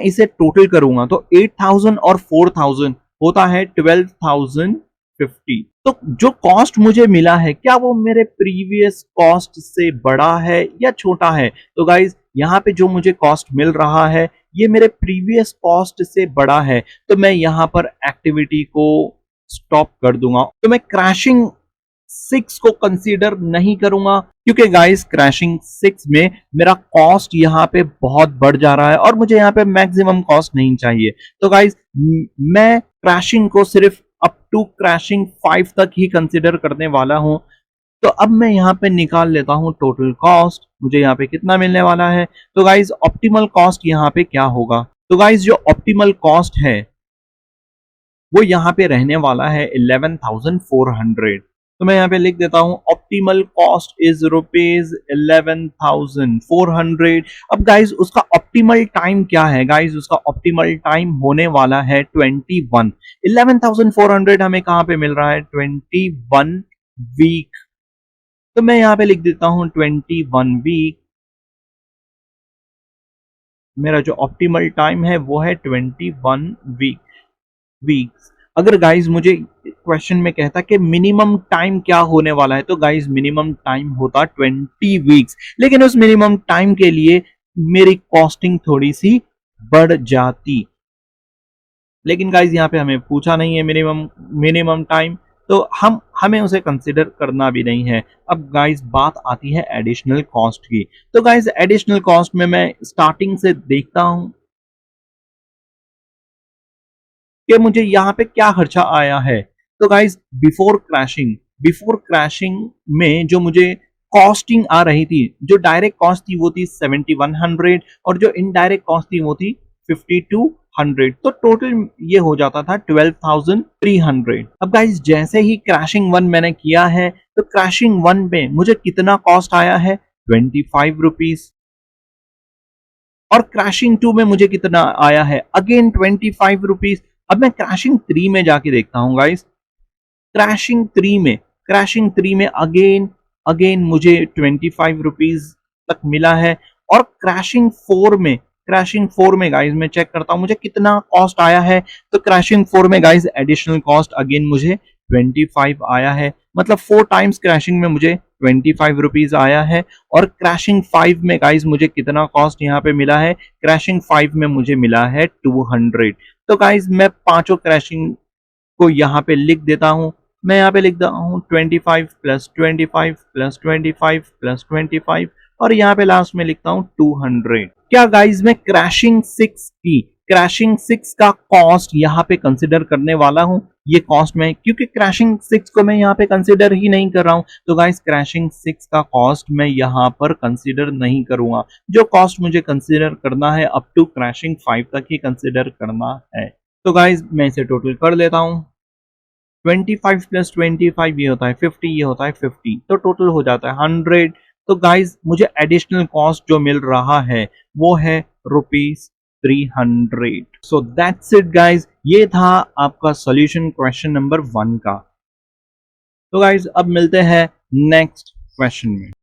इसे टोटल करूंगा तो 8000 और 4000 होता है 12050। तो जो कॉस्ट मुझे मिला है क्या वो मेरे प्रीवियस कॉस्ट से बड़ा है या छोटा है? तो गाइस यहाँ पे जो मुझे कॉस्ट मिल रहा है ये मेरे प्रीवियस कॉस्ट से बड़ा है, तो मैं यहाँ पर एक्टिविटी को स्टॉप कर दूंगा। तो मैं क्रैशिंग 6 को कंसीडर नहीं करूंगा क्योंकि गाइस क्रैशिंग 6 में मेरा कॉस्ट यहाँ पे बहुत बढ़ जा रहा है और मुझे यहाँ पे मैक्सिमम कॉस्ट नहीं चाहिए। तो गाइस मैं क्रैशिंग को सिर्फ अप टू क्रैशिंग 5 तक ही कंसीडर करने वाला हूं। तो अब मैं यहाँ पे निकाल लेता हूँ टोटल कॉस्ट, मुझे यहाँ पे कितना मिलने वाला है। तो गाइज ऑप्टिमल कॉस्ट यहाँ पे क्या होगा? तो गाइज जो ऑप्टिमल कॉस्ट है वो यहाँ पे रहने वाला है 11,400। तो मैं यहाँ पे लिख देता हूँ ऑप्टिमल कॉस्ट इज ₹11,400। अब गाइज उसका ऑप्टिमल टाइम क्या है? गाइज उसका ऑप्टिमल टाइम होने वाला है 21। 11,400 हमें कहाँ पे मिल रहा है? 21 वीक। तो मैं यहां पे लिख देता हूं 21 वीक। मेरा जो ऑप्टिमल टाइम है वो है 21 वीक्स। अगर गाइज मुझे क्वेश्चन में कहता कि मिनिमम टाइम क्या होने वाला है, तो गाइज मिनिमम टाइम होता 20 वीक्स, लेकिन उस मिनिमम टाइम के लिए मेरी कॉस्टिंग थोड़ी सी बढ़ जाती। लेकिन गाइज यहाँ पे हमें पूछा नहीं है मिनिमम टाइम, तो हमें उसे कंसिडर करना भी नहीं है। अब गाइस बात आती है एडिशनल कॉस्ट की। तो गाइस एडिशनल कॉस्ट में मैं स्टार्टिंग से देखता हूं कि मुझे यहाँ पे क्या खर्चा आया है। तो गाइस बिफोर क्रैशिंग में जो मुझे कॉस्टिंग आ रही थी, जो डायरेक्ट कॉस्ट थी वो थी 7100 और जो इनडायरेक्ट कॉस्ट थी वो थी 5200। तो टोटल ये हो जाता था 12,300। अब गाइस जैसे ही क्रैशिंग 1 मैंने किया है तो क्रैशिंग 1 में मुझे कितना कॉस्ट आया है? 25 रुपीज। और क्रैशिंग 2 में मुझे कितना आया है? Again 25 rupees. अब मैं क्रैशिंग 3 में जाके देखता हूं गाइस। क्रैशिंग 3 में अगेन मुझे 25 रुपीज तक मिला है। और क्रैशिंग 4 में गाइस मैं चेक करता हूं मुझे कितना कॉस्ट आया है। तो क्रैशिंग 4 में गाइस एडिशनल कॉस्ट अगेन मुझे 25 आया है, मतलब 4 टाइम्स क्रैशिंग में मुझे 25 रुपीज आया है। और क्रैशिंग 5 में गाइस मुझे कितना कॉस्ट यहाँ पे मिला है? क्रैशिंग 5 में मुझे मिला है 200। तो गाइस मैं पांचों क्रैशिंग को यहाँ पे लिख देता हूँ। मैं यहाँ पे लिख देता हूँ 25 प्लस 25 प्लस 25 प्लस 25 और यहाँ पे लास्ट में लिखता हूँ 200। क्या गाइस मैं क्रैशिंग 6 का कॉस्ट यहाँ पे कंसिडर करने वाला हूँ? ये कॉस्ट में, क्योंकि क्रैशिंग 6 को मैं यहाँ पे कंसिडर ही नहीं कर रहा हूँ, तो गाइस क्रैशिंग 6 का कॉस्ट मैं यहाँ पर कंसिडर नहीं करूंगा। जो कॉस्ट मुझे कंसिडर करना है अप टू क्रैशिंग 5 तक ही कंसिडर करना है। तो गाइस मैं इसे टोटल कर लेता हूँ। 25 प्लस 25 ये होता है 50, ये होता है 50, तो टोटल हो जाता है 100। तो गाइस मुझे एडिशनल कॉस्ट जो मिल रहा है वो है ₹300। सो दैट्स इट गाइस, ये था आपका सॉल्यूशन क्वेश्चन नंबर 1 का। तो गाइस अब मिलते हैं नेक्स्ट क्वेश्चन में।